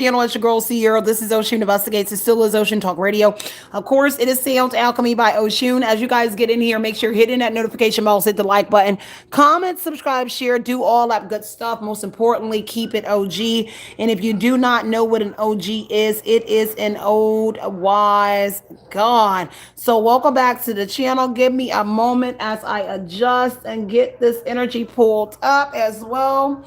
Channel, it's your girl Sierra. This is Oshun Investigates. It still is Ocean Talk Radio. Of course, it is Sound Alchemy by Oshun. As you guys get in here, make sure you're hitting that notification bell, hit the like button, comment, subscribe, share, do all that good stuff. Most importantly, keep it OG. And if you do not know what an OG is, it is an old wise God. So welcome back to the channel. Give me a moment as I adjust and get this energy pulled up as well.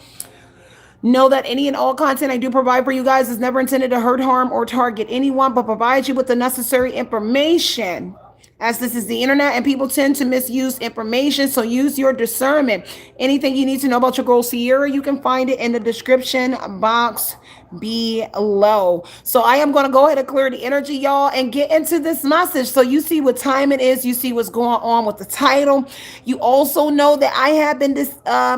Know that any and all content I do provide for you guys is never intended to hurt, harm, or target anyone, but provide you with the necessary information. As this is the internet and people tend to misuse information, so use your discernment. Anything you need to know about your girl Sierra, you can find it in the description box below. So I am going to go ahead and clear the energy, y'all, and get into this message. So you see what time it is. You see what's going on with the title. You also know that I have been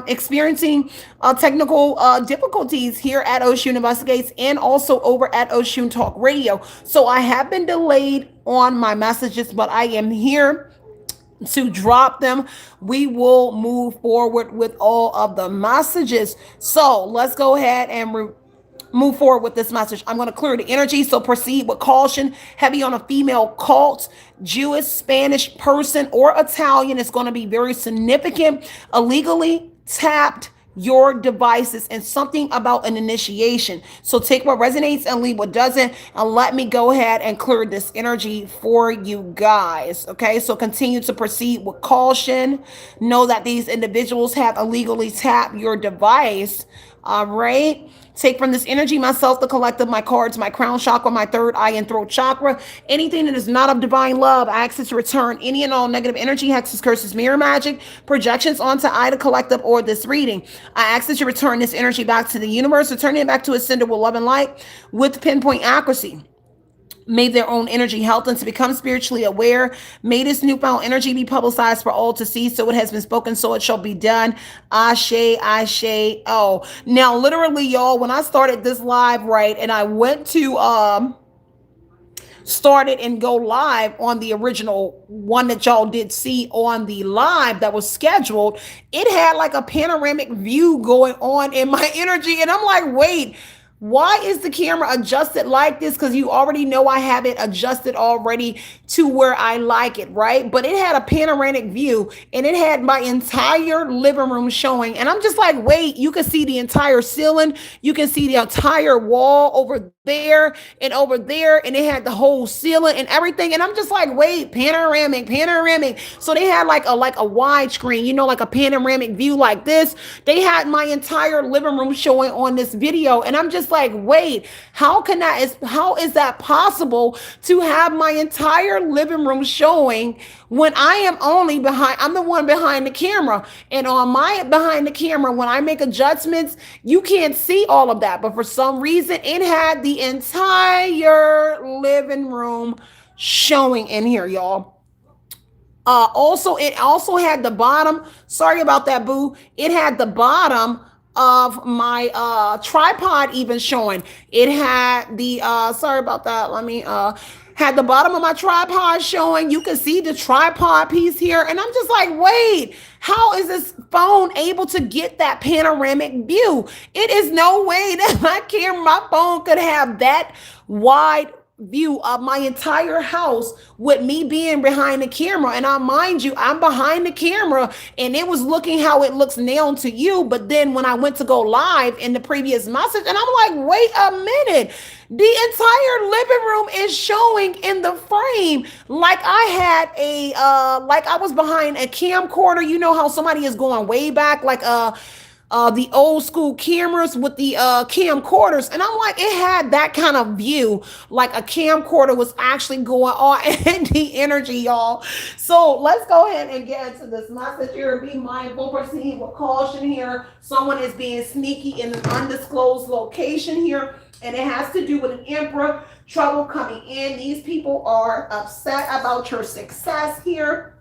experiencing technical difficulties here at Oshun Investigates and also over at Oshun Talk Radio. So I have been delayed on my messages, but I am here to drop them. We will move forward with all of the messages. So let's go ahead and move forward with this message. I'm going to clear the energy, so proceed with caution. Heavy on a female cult, Jewish, Spanish person, or Italian is going to be very significant. Illegally tapped your devices and something about an initiation. So take what resonates and leave what doesn't, and let me go ahead and clear this energy for you guys. Okay, so continue to proceed with caution. Know that these individuals have illegally tapped your device. All right. Take from this energy myself, the collective, my cards, my crown chakra, my third eye and throat chakra. Anything that is not of divine love, I ask it to return any and all negative energy, hexes, curses, mirror magic, projections onto I, the collective, or this reading. I ask that you return this energy back to the universe, return it back to its sender with love and light with pinpoint accuracy. May their own energy help them to become spiritually aware. May this newfound energy be publicized for all to see. So it has been spoken, so it shall be done. Ashe, ashe, oh. Now, literally, y'all, when I started this live, right, and I went to started and go live on the original one that y'all did see on the live that was scheduled, it had like a panoramic view going on in my energy. And I'm like, wait, why is the camera adjusted like this? Because you already know I have it adjusted already to where I like it, right? But it had a panoramic view and it had my entire living room showing. And I'm just like, wait, you can see the entire ceiling. You can see the entire wall over there and over there. And it had the whole ceiling and everything. And I'm just like, wait, panoramic. So they had like a wide screen, you know, like a panoramic view like this. They had my entire living room showing on this video. And I'm just like, wait, how is that possible to have my entire living room showing when I'm the one behind the camera, and on my behind the camera, when I make adjustments, you can't see all of that. But for some reason, it had the entire living room showing in here, y'all. It also had the bottom. Sorry about that, boo. It had the bottom of my tripod even showing. It had the sorry about that. Had the bottom of my tripod showing. You can see the tripod piece here. And I'm just like, wait, how is this phone able to get that panoramic view? It is no way that my phone could have that wide view of my entire house with me being behind the camera. And mind you, I'm behind the camera and it was looking how it looks now to you. But then when I went to go live in the previous message, and I'm like, wait a minute, the entire living room is showing in the frame like I was behind a camcorder. You know how somebody is going way back, like the old school cameras with the camcorders. And I'm like, it had that kind of view, like a camcorder was actually going on in the energy, y'all. So let's go ahead and get into this message here. Be mindful, proceed with caution here. Someone is being sneaky in an undisclosed location here, and it has to do with an emperor, trouble coming in. These people are upset about your success here.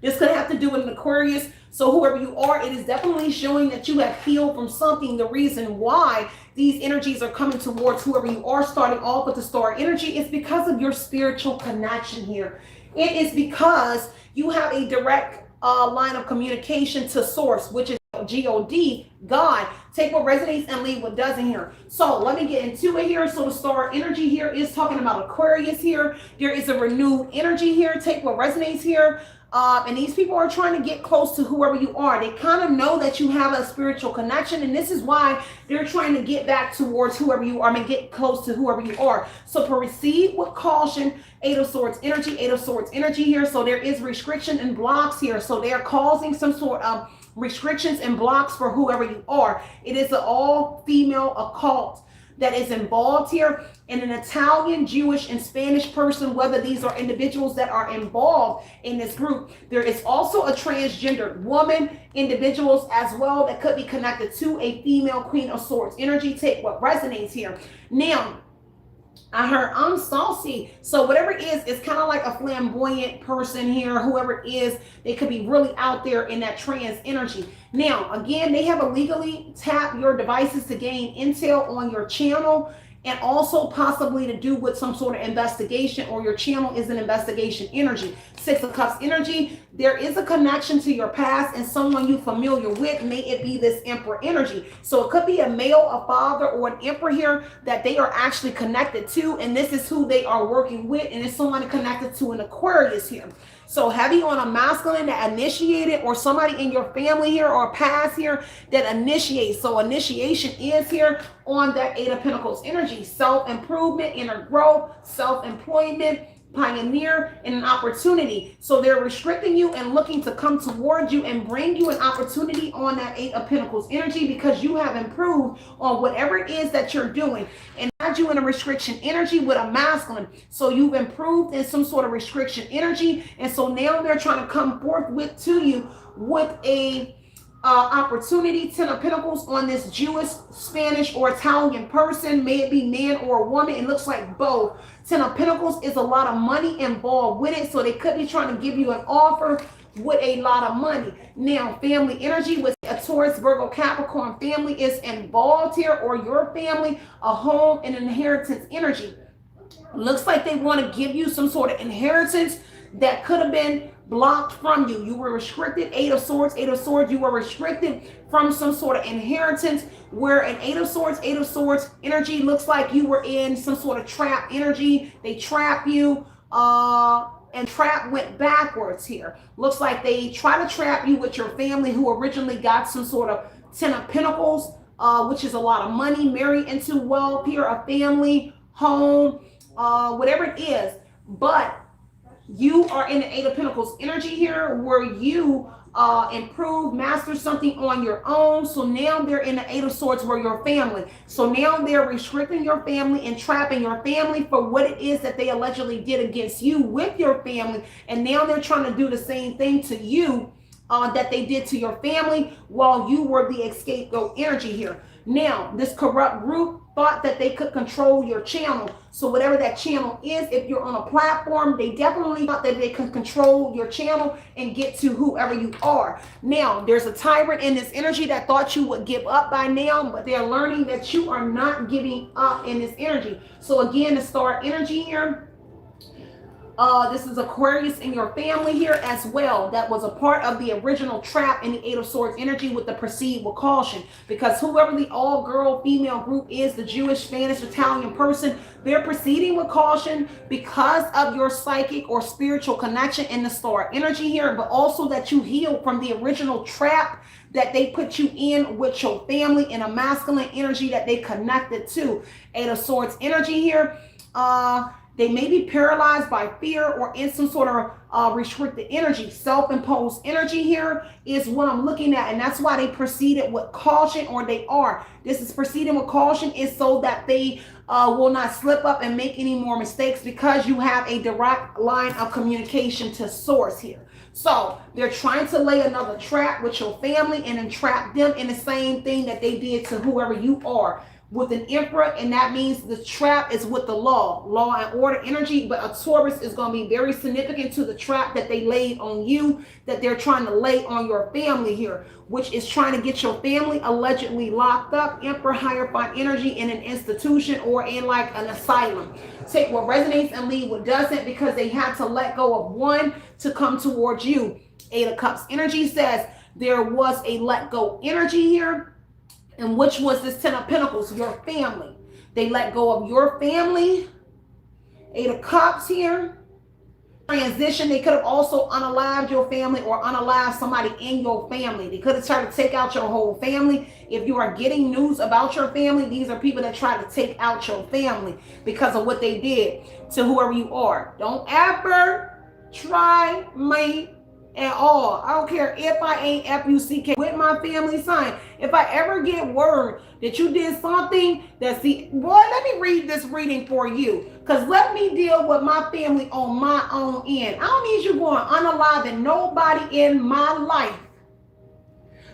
This could have to do with an Aquarius. So whoever you are, it is definitely showing that you have healed from something. The reason why these energies are coming towards whoever you are, starting off with the star energy, is because of your spiritual connection here. It is because you have a direct line of communication to source, which is G-O-D, God. Take what resonates and leave what doesn't here. So let me get into it here. So the star energy here is talking about Aquarius here. There is a renewed energy here. Take what resonates here. And these people are trying to get close to whoever you are. They kind of know that you have a spiritual connection, and this is why they're trying to get back towards whoever you are. I mean, get close to whoever you are. So proceed with caution. Eight of Swords energy here. So there is restriction and blocks here. So they are causing some sort of restrictions and blocks for whoever you are. It is an all-female occult that is involved here, and an Italian, Jewish, and Spanish person, whether these are individuals that are involved in this group. There is also a transgendered woman, individuals as well that could be connected to a female Queen of Swords energy. Take what resonates here. Now, I heard I'm saucy. So whatever it is, it's kind of like a flamboyant person here. Whoever it is, they could be really out there in that trans energy. Now, again, they have illegally tapped your devices to gain intel on your channel, and also possibly to do with some sort of investigation, or your channel is an investigation energy. Six of Cups energy, there is a connection to your past and someone you're familiar with. May it be this Emperor energy. So it could be a male, a father, or an Emperor here that they are actually connected to, and this is who they are working with, and it's someone connected to an Aquarius here. So heavy on a masculine that initiated, or somebody in your family here or past here that initiates. So initiation is here on that Eight of Pentacles energy. Self-improvement, inner growth, self-employment, pioneer, and an opportunity. So they're restricting you and looking to come towards you and bring you an opportunity on that Eight of Pentacles energy, because you have improved on whatever it is that you're doing, and had you in a restriction energy with a masculine. So you've improved in some sort of restriction energy, and so now they're trying to come forth with to you with a opportunity. Ten of Pentacles on this Jewish, Spanish, or Italian person. May it be man or a woman. It looks like both. Ten of Pentacles is a lot of money involved with it, so they could be trying to give you an offer with a lot of money. Now, family energy with a Taurus, Virgo, Capricorn family is involved here, or your family, a home, and inheritance energy. Looks like they want to give you some sort of inheritance that could have been blocked from you. You were restricted. Eight of Swords, you were restricted from some sort of inheritance, where an Eight of Swords energy looks like you were in some sort of trap energy. They trap you, and trap went backwards here. Looks like they try to trap you with your family, who originally got some sort of Ten of Pentacles, which is a lot of money, marry into wealth here, a family, home, whatever it is. But you are in the Eight of Pentacles energy here, where you improve, master something on your own. So now they're in the Eight of Swords, where your family. So now they're restricting your family and trapping your family for what it is that they allegedly did against you with your family. And now they're trying to do the same thing to you that they did to your family while you were the scapegoat energy here. Now, this corrupt group thought that they could control your channel. So whatever that channel is, if you're on a platform, they definitely thought that they could control your channel and get to whoever you are. Now, there's a tyrant in this energy that thought you would give up by now, but they're learning that you are not giving up in this energy. So again, the star energy here. This is Aquarius in your family here as well. That was a part of the original trap in the Eight of Swords energy with the proceed with caution. Because whoever the all-girl female group is, the Jewish, Spanish, Italian person, they're proceeding with caution because of your psychic or spiritual connection in the star energy here, but also that you heal from the original trap that they put you in with your family in a masculine energy that they connected to. Eight of Swords energy here. They may be paralyzed by fear or in some sort of restricted energy. Self-imposed energy here is what I'm looking at. And that's why they proceeded with caution, or they are. This is proceeding with caution is so that they will not slip up and make any more mistakes, because you have a direct line of communication to source here. So they're trying to lay another trap with your family and entrap them in the same thing that they did to whoever you are. With an Emperor, and that means the trap is with the law and order energy, but a Taurus is going to be very significant to the trap that they laid on you, that they're trying to lay on your family here, which is trying to get your family allegedly locked up. Emperor, Hierophant energy in an institution or in like an asylum. Take what resonates and leave what doesn't, because they had to let go of one to come towards you. Eight of Cups energy says, there was a let go energy here, and which was this 10 of Pentacles, your family. They let go of your family. 8 of Cups here. Transition. They could have also unalived your family or unalived somebody in your family. They could have tried to take out your whole family. If you are getting news about your family, these are people that try to take out your family because of what they did to whoever you are. Don't ever try me at all. I don't care if I ain't F-U-C-K with my family sign. If I ever get word that you did something that's boy, let me read this reading for you. Because let me deal with my family on my own end. I don't need you going unaliving nobody in my life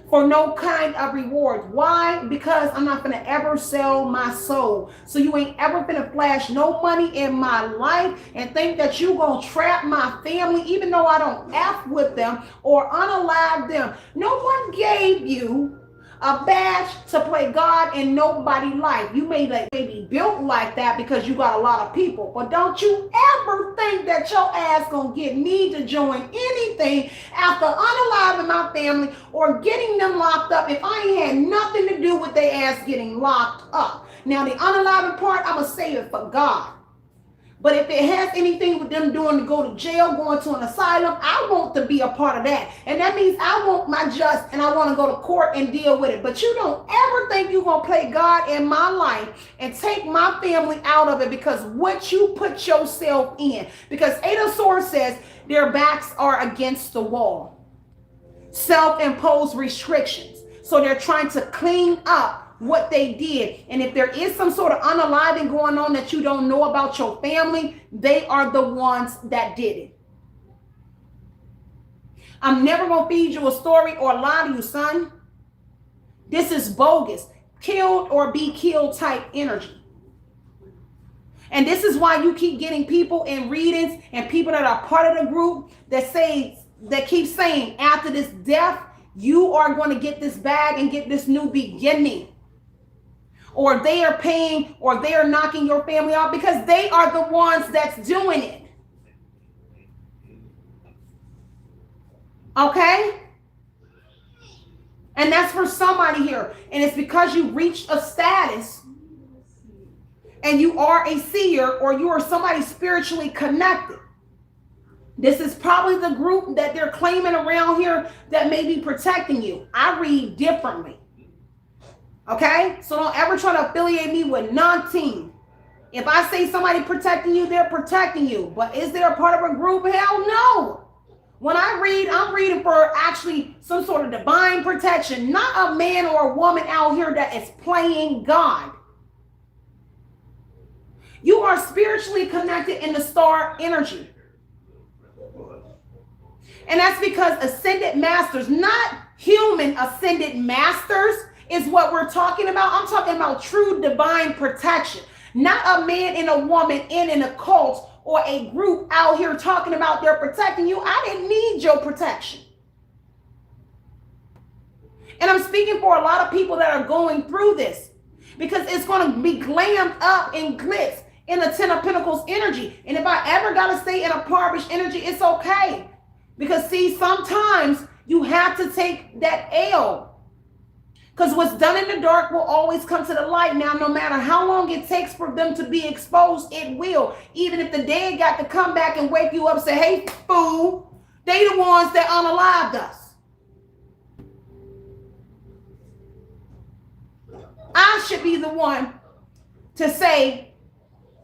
for no kind of reward. Why? Because I'm not going to ever sell my soul. So you ain't ever going to flash no money in my life and think that you going to trap my family, even though I don't F with them or unalive them. No one gave you a badge to play God in nobody's life. You may be built like that because you got a lot of people, but don't you ever think that your ass gonna get me to join anything after unaliving my family or getting them locked up if I ain't had nothing to do with their ass getting locked up. Now the unaliving part, I'm gonna save it for God. But if it has anything with them doing to go to jail, going to an asylum, I want to be a part of that. And that means I want my just and I want to go to court and deal with it. But you don't ever think you're going to play God in my life and take my family out of it because what you put yourself in. Because 8 of Swords says their backs are against the wall. Self-imposed restrictions. So they're trying to clean up what they did. And if there is some sort of unaliving going on that you don't know about your family, they are the ones that did it. I'm never going to feed you a story or lie to you, son. This is bogus. Killed or be killed type energy. And this is why you keep getting people in readings and people that are part of the group that keep saying after this death, you are going to get this bag and get this new beginning. Or they are paying, or they are knocking your family out because they are the ones that's doing it. Okay? And that's for somebody here. And it's because you reached a status and you are a seer or you are somebody spiritually connected. This is probably the group that they're claiming around here that may be protecting you. I read differently. Okay? So don't ever try to affiliate me with non-team. If I say somebody protecting you, they're protecting you. But is there a part of a group? Hell no. When I read, I'm reading for actually some sort of divine protection, not a man or a woman out here that is playing God. You are spiritually connected in the star energy. And that's because ascended masters, not human ascended masters, is what we're talking about. I'm talking about true divine protection. Not a man and a woman in a cult or a group out here talking about they're protecting you. I didn't need your protection. And I'm speaking for a lot of people that are going through this because it's going to be glammed up in glitz in the 10 of Pentacles energy. And if I ever got to stay in a Parvish energy, it's okay. Because see, sometimes you have to take that L. Because what's done in the dark will always come to the light. Now, no matter how long it takes for them to be exposed, it will. Even if the dead got to come back and wake you up and say, hey, fool, they the ones that unalived us. I should be the one to say,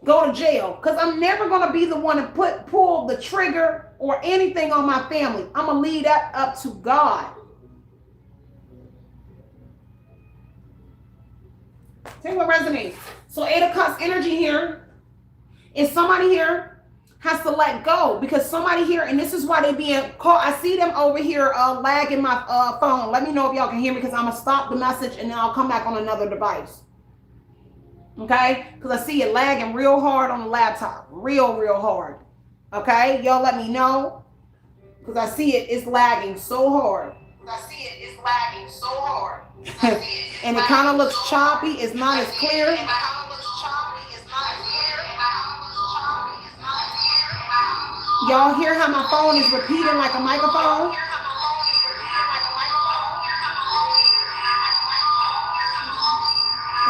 go to jail. Because I'm never going to be the one to pull the trigger or anything on my family. I'm going to leave that up to God. Take what resonates. So 8 of Cups energy here is somebody here has to let go because somebody here, and this is why they being called. I see them over here lagging my phone. Let me know if y'all can hear me because I'm going to stop the message and then I'll come back on another device. Okay? Because I see it lagging real hard on the laptop. Real hard. Okay? Y'all let me know because I see it's lagging so hard. And it kind of looks choppy. It's not as clear. Y'all hear how my phone is repeating like a microphone?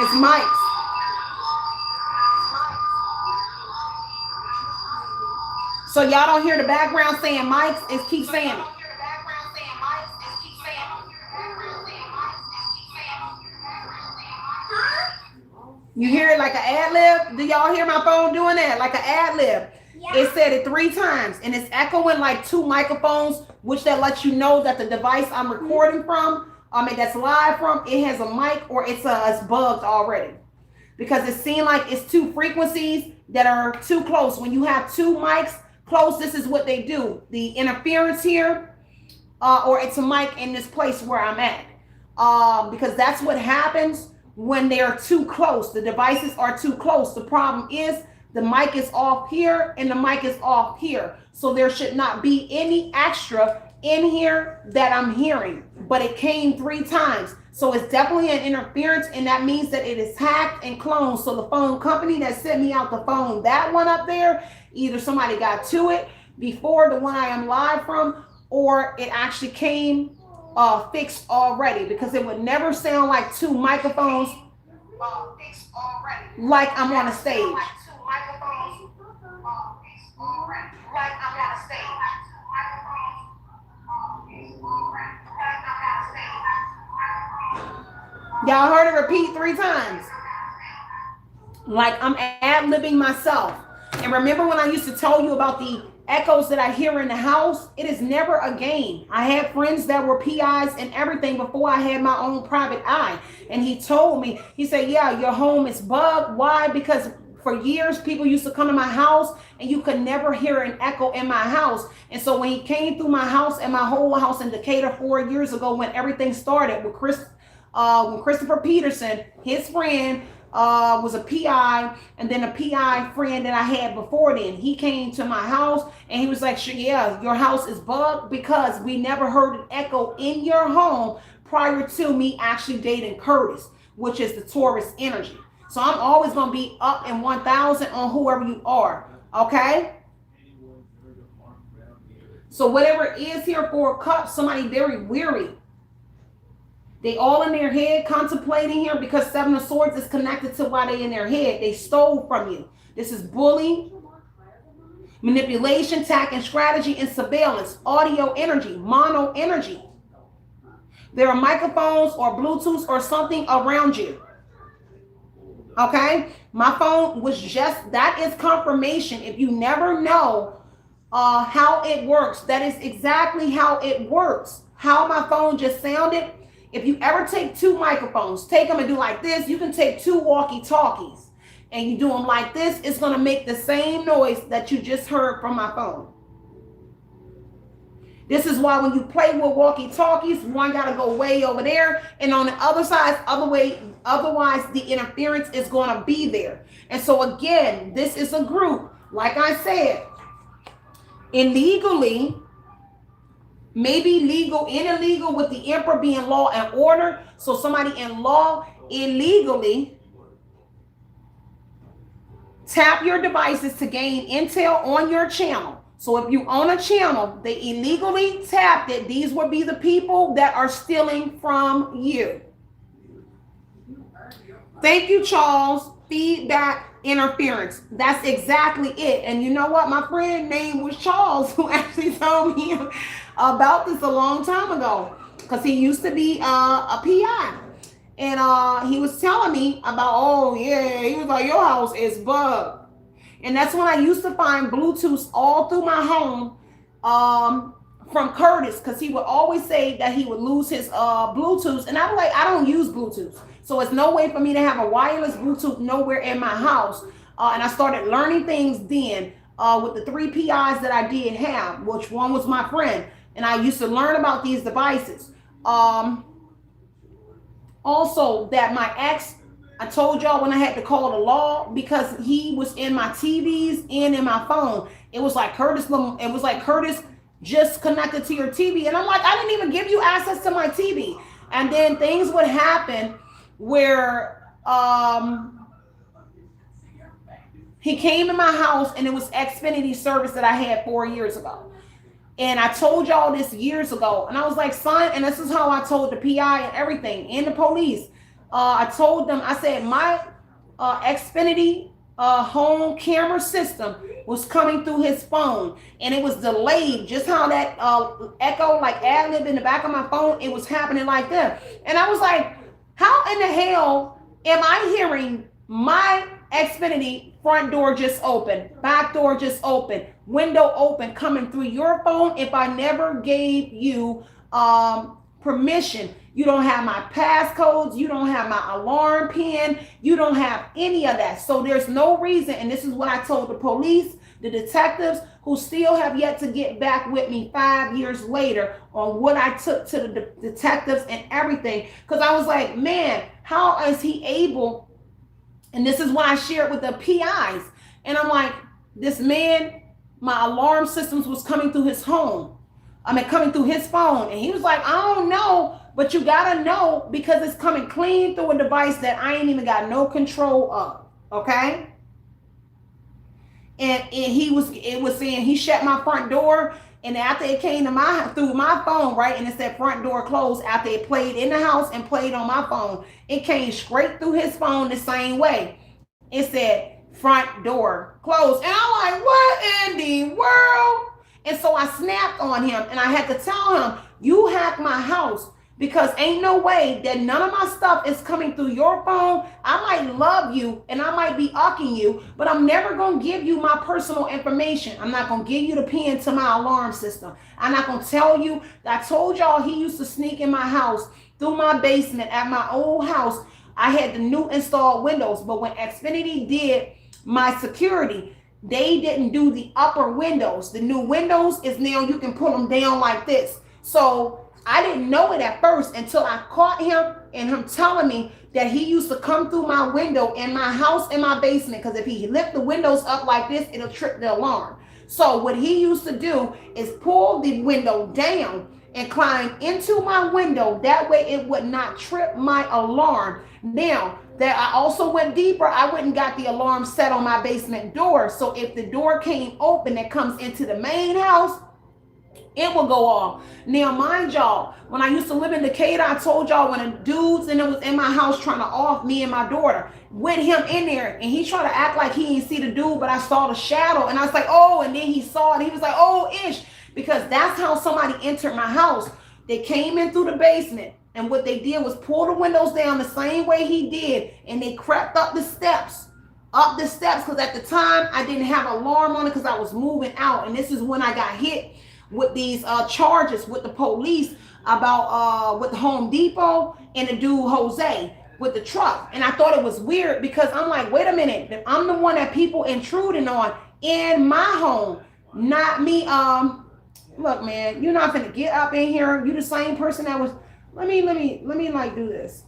It's mics. So y'all don't hear the background saying mics, it keeps saying it. You hear it like an ad lib? Do y'all hear my phone doing that? Like an ad lib. Yeah. It said it 3 times and it's echoing like 2 microphones, which that lets you know that the device I'm recording from, that's live from, it has a mic or it's bugged already. Because it seems like it's 2 frequencies that are too close. When you have 2 mics close, this is what they do. The interference here, or it's a mic in this place where I'm at. Because that's what happens when they are too close. The devices are too close. The problem is the mic is off here and the mic is off here. So there should not be any extra in here that I'm hearing, but it came 3 times. So it's definitely an interference, and that means that it is hacked and cloned. So the phone company that sent me out the phone, that one up there, either somebody got to it before the one I am live from, or it actually came fixed already, because it would never sound like 2 microphones like I'm on a stage. Y'all heard it repeat 3 times. Like I'm ad-libbing myself. And remember when I used to tell you about the echoes that I hear in the house? It is never a game. I had friends that were PIs and everything before I had my own private eye. And he told me, he said, yeah, your home is bugged. Why? Because for years, people used to come to my house and you could never hear an echo in my house. And so when he came through my house and my whole house in Decatur 4 years ago, when everything started with when Christopher Peterson, his friend, was a PI, and then a PI friend that I had before then, he came to my house and he was like, sure, yeah, your house is bugged because we never heard an echo in your home prior to me actually dating Curtis, which is the Taurus energy. So I'm always going to be up in 1,000 on whoever you are. Okay. So whatever it is here, 4 cups, somebody very weary. They all in their head contemplating here, because 7 of Swords is connected to why they in their head. They stole from you. This is bullying, manipulation, tactic, strategy, and surveillance, audio energy, mono energy. There are microphones or Bluetooth or something around you. Okay? My phone was just, that is confirmation. If you never know how it works, that is exactly how it works. How my phone just sounded. If you ever take 2 microphones, take them and do like this. You can take 2 walkie-talkies and you do them like this. It's going to make the same noise that you just heard from my phone. This is why when you play with walkie-talkies, one got to go way over there, and on the other side, otherwise the interference is going to be there. And so again, this is a group, like I said, illegally, maybe legal and illegal, with the emperor being law and order. So somebody in law illegally tap your devices to gain intel on your channel. So if you own a channel, they illegally tapped it. These would be the people that are stealing from you. Thank you, Charles. Feedback interference. That's exactly it. And you know what? My friend name was Charles, who actually told me about this a long time ago, because he used to be a PI. And he was telling me about, oh yeah, he was like, your house is bugged. And that's when I used to find Bluetooth all through my home from Curtis, because he would always say that he would lose his Bluetooth. And I was like, I don't use Bluetooth. So it's no way for me to have a wireless Bluetooth nowhere in my house. And I started learning things then with the 3 PIs that I did have, which one was my friend. And I used to learn about these devices. Also, that my ex, I told y'all when I had to call the law, because he was in my TVs and in my phone. It was like Curtis just connected to your TV. And I'm like, I didn't even give you access to my TV. And then things would happen where he came in my house, and it was Xfinity service that I had 4 years ago. And I told y'all this years ago. And I was like, son, and this is how I told the PI and everything and the police. I told them, I said, my Xfinity home camera system was coming through his phone, and it was delayed. Just how that echo, like ad lib in the back of my phone, it was happening like that. And I was like, how in the hell am I hearing my Xfinity front door just open, back door just open, window open coming through your phone if I never gave you permission? You don't have my passcodes, you don't have my alarm pin, you don't have any of that. So there's no reason, and this is what I told the police, the detectives, who still have yet to get back with me 5 years later on what I took to the detectives and everything. Because I was like, man, how is he able? And this is what I shared with the PIs. And I'm like, this man, my alarm systems was coming through his home. Coming through his phone. And he was like, I don't know, but you gotta know, because it's coming clean through a device that I ain't even got no control of. Okay? And it was saying he shut my front door, and after it came to through my phone, right, and it said front door closed, after it played in the house and played on my phone, it came straight through his phone the same way. It said front door closed. And I'm like, what in the world? And so I snapped on him, and I had to tell him, you hacked my house, because ain't no way that none of my stuff is coming through your phone. I might love you and I might be ucking you, but I'm never going to give you my personal information. I'm not going to give you the pin to my alarm system. I'm not going to tell you. I told y'all he used to sneak in my house through my basement at my old house. I had the new installed windows, but when Xfinity did my security, they didn't do the upper windows. The new windows is now you can pull them down like this. So I didn't know it at first until I caught him and him telling me that he used to come through my window in my house in my basement, because if he lift the windows up like this, it'll trip the alarm. So what he used to do is pull the window down and climb into my window. That way it would not trip my alarm. Now, that I also went deeper, I went and got the alarm set on my basement door. So if the door came open that comes into the main house, it will go off. Now, mind y'all, when I used to live in Decatur, I told y'all when a dude's and it was in my house trying to off me and my daughter, with him in there, and he tried to act like he didn't see the dude, but I saw the shadow, and I was like, oh, and then he saw it. He was like, oh, ish, because that's how somebody entered my house. They came in through the basement, and what they did was pull the windows down the same way he did, and they crept up the steps, because at the time I didn't have an alarm on it because I was moving out, and this is when I got hit with these charges with the police about with the Home Depot and the dude Jose with the truck. And I thought it was weird, because I'm like, wait a minute, I'm the one that people intruding on in my home, not me. Look, man, you're not gonna get up in here. You the same person that was. Let me like do this.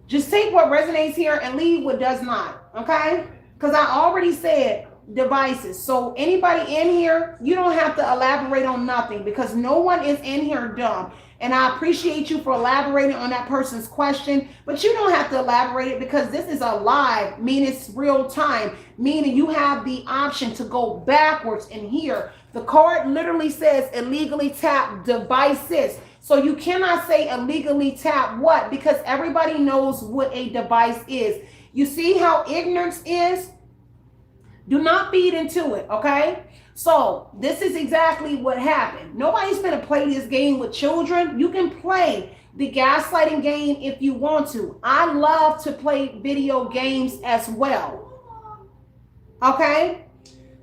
Just take what resonates here and leave what does not. Okay? Because I already said devices. So anybody in here, you don't have to elaborate on nothing, because no one is in here dumb. And I appreciate you for elaborating on that person's question, but you don't have to elaborate it, because this is a live, meaning it's real time, meaning you have the option to go backwards in here. The card literally says illegally tapped devices. So you cannot say illegally tap what, because everybody knows what a device is. You see how ignorance is? Do not feed into it, okay? So this is exactly what happened. Nobody's going to play this game with children. You can play the gaslighting game if you want to. I love to play video games as well, okay?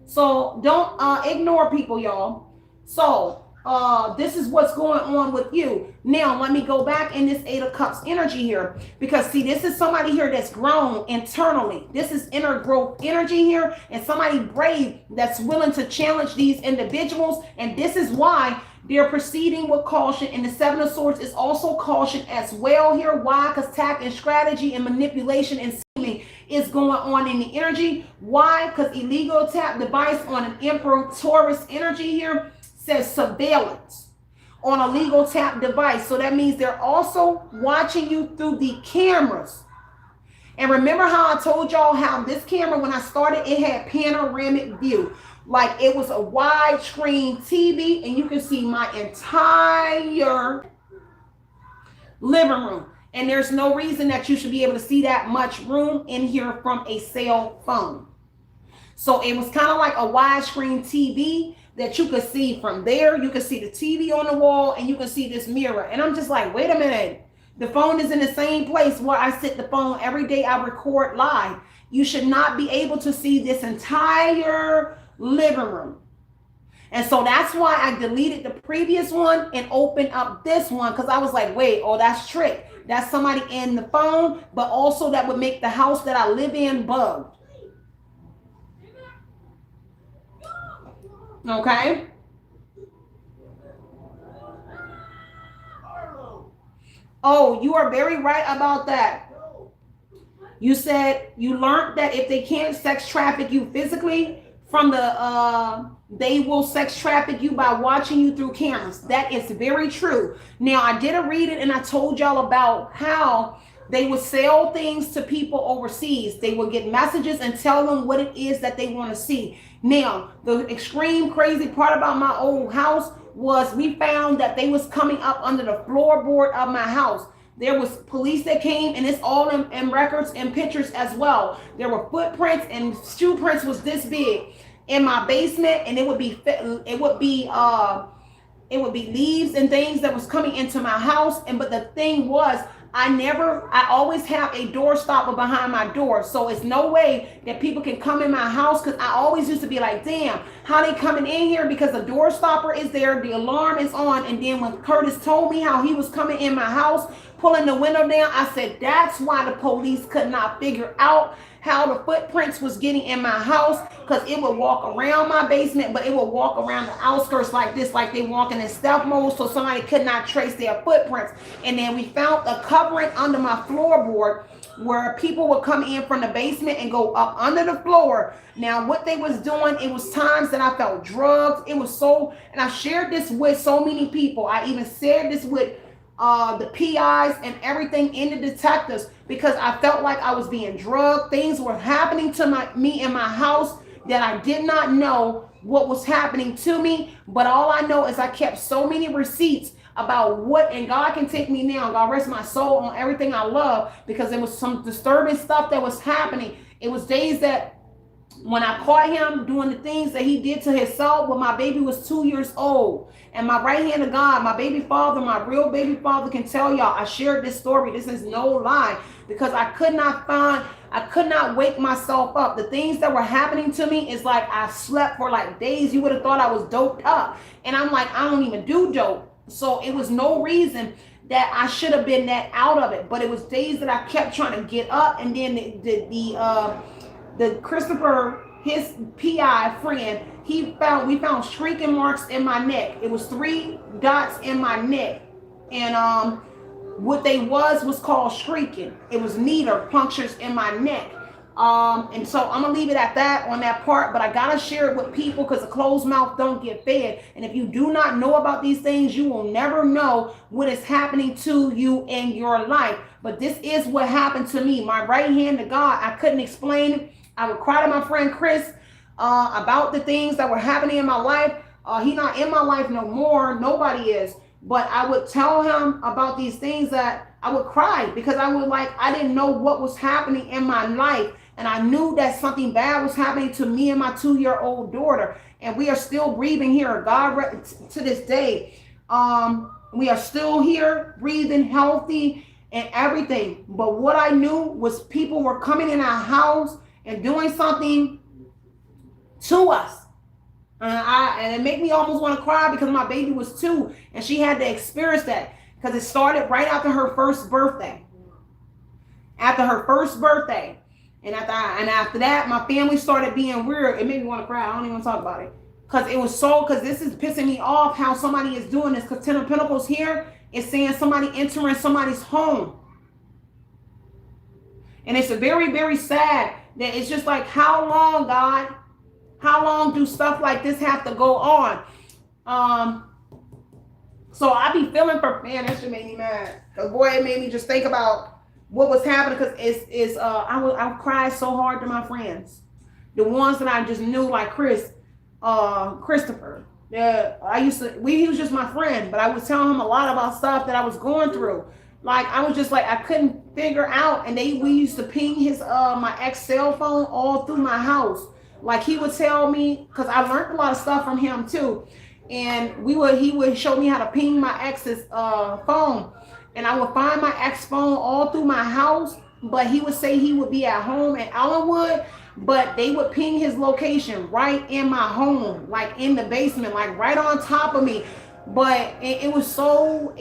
So don't ignore people, y'all. So this is what's going on with you. Now, let me go back in this Eight of Cups energy here, because see, this is somebody here that's grown internally. This is inner growth energy here, and somebody brave that's willing to challenge these individuals. And this is why they're proceeding with caution. And the Seven of Swords is also caution as well here. Why? Because tact and strategy and manipulation and scheming is going on in the energy. Why? Because illegal tap device on an Emperor Taurus energy here says surveillance on a legal tap device. So that means they're also watching you through the cameras. And remember how I told y'all how this camera, when I started, it had panoramic view. Like it was a widescreen TV, and you can see my entire living room. And there's no reason that you should be able to see that much room in here from a cell phone. So it was kind of like a widescreen TV that you could see from there. You could see the TV on the wall and you can see this mirror. And I'm just like, wait a minute. The phone is in the same place where I sit the phone every day I record live. You should not be able to see this entire living room. And so that's why I deleted the previous one and opened up this one, because I was like, wait, oh, that's trick. That's somebody in the phone, but also that would make the house that I live in bugged. Okay? Oh, you are very right about that. You said you learned that if they can't sex traffic you physically, from the they will sex traffic you by watching you through cameras. That is very true. Now, I did read it and I told y'all about how they would sell things to people overseas. They would get messages and tell them what it is that they want to see. Now, the extreme crazy part about my old house was we found that they was coming up under the floorboard of my house. There was police that came, and it's all in records and pictures as well. There were footprints, and shoe prints was this big in my basement, and it would be leaves and things that was coming into my house. And but the thing was, I always have a door stopper behind my door. So it's no way that people can come in my house, because I always used to be like, damn, how they coming in here? Because the door stopper is there, the alarm is on. And then when Curtis told me how he was coming in my house, pulling the window down, I said, that's why the police could not figure out how the footprints was getting in my house, because it would walk around my basement, but it would walk around the outskirts like this, like they walking in stealth mode, so somebody could not trace their footprints. And then we found a covering under my floorboard where people would come in from the basement and go up under the floor. Now, what they was doing, it was times that I felt drugged. It was so, and I shared this with so many people. I even shared this with the PIs and everything in the detectives, because I felt like I was being drugged. Things were happening to me in my house that I did not know what was happening to me. But all I know is I kept so many receipts about what, and God can take me now, God rest my soul, on everything I love, because there was some disturbing stuff that was happening. It was days that when I caught him doing the things that he did to himself when my baby was 2 years old. And my right hand of God, my baby father, my real baby father, can tell y'all, I shared this story. This is no lie, because I could not wake myself up. The things that were happening to me is like I slept for like days. You would have thought I was doped up. And I'm like, I don't even do dope. So it was no reason that I should have been that out of it. But it was days that I kept trying to get up. And then the Christopher, his PI friend, we found shrieking marks in my neck. It was 3 dots in my neck. And what they was called shrieking. It was needle punctures in my neck. And so I'm gonna leave it at that on that part, but I gotta share it with people, because a closed mouth don't get fed. And if you do not know about these things, you will never know what is happening to you in your life. But this is what happened to me. My right hand to God, I couldn't explain it. I would cry to my friend Chris about the things that were happening in my life. He not in my life no more. Nobody is. But I would tell him about these things that I would cry, because I didn't know what was happening in my life. And I knew that something bad was happening to me and my 2-year-old daughter. And we are still breathing here. God, to this day, we are still here, breathing, healthy and everything. But what I knew was people were coming in our house and doing something to us. And it made me almost want to cry, because my baby was 2 and she had to experience that, because it started right after her first birthday. And after that, my family started being weird. It made me want to cry. I don't even want to talk about it, because this is pissing me off how somebody is doing this. Because 10 of Pentacles here is saying somebody entering somebody's home. And it's a very, very sad that it's just like, how long, God? How long do stuff like this have to go on? So I be feeling for, man, that shit made me mad. Because boy, it made me just think about what was happening. Because I cried so hard to my friends. The ones that I just knew, like Christopher. Yeah, he was just my friend, but I was telling him a lot about stuff that I was going through. Like I was just like I couldn't figure out, and we used to ping his my ex cell phone all through my house. Like he would tell me, because I learned a lot of stuff from him too, and he would show me how to ping my ex's phone, and I would find my ex phone all through my house. But he would say he would be at home in Allenwood, but they would ping his location right in my home, like in the basement, like right on top of me. But it was so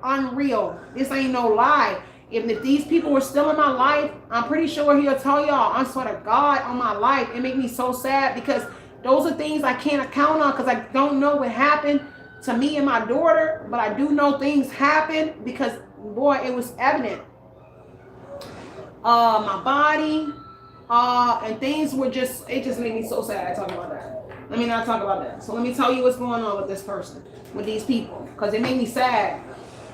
unreal. This ain't no lie. If these people were still in my life, I'm pretty sure he'll tell y'all, I swear to God on my life. It made me so sad because those are things I can't account on, because I don't know what happened to me and my daughter, but I do know things happened because, boy, it was evident. My body, and things were just, it just made me so sad talking about that. Let me not talk about that. So let me tell you what's going on with this person, with these people, because it made me sad.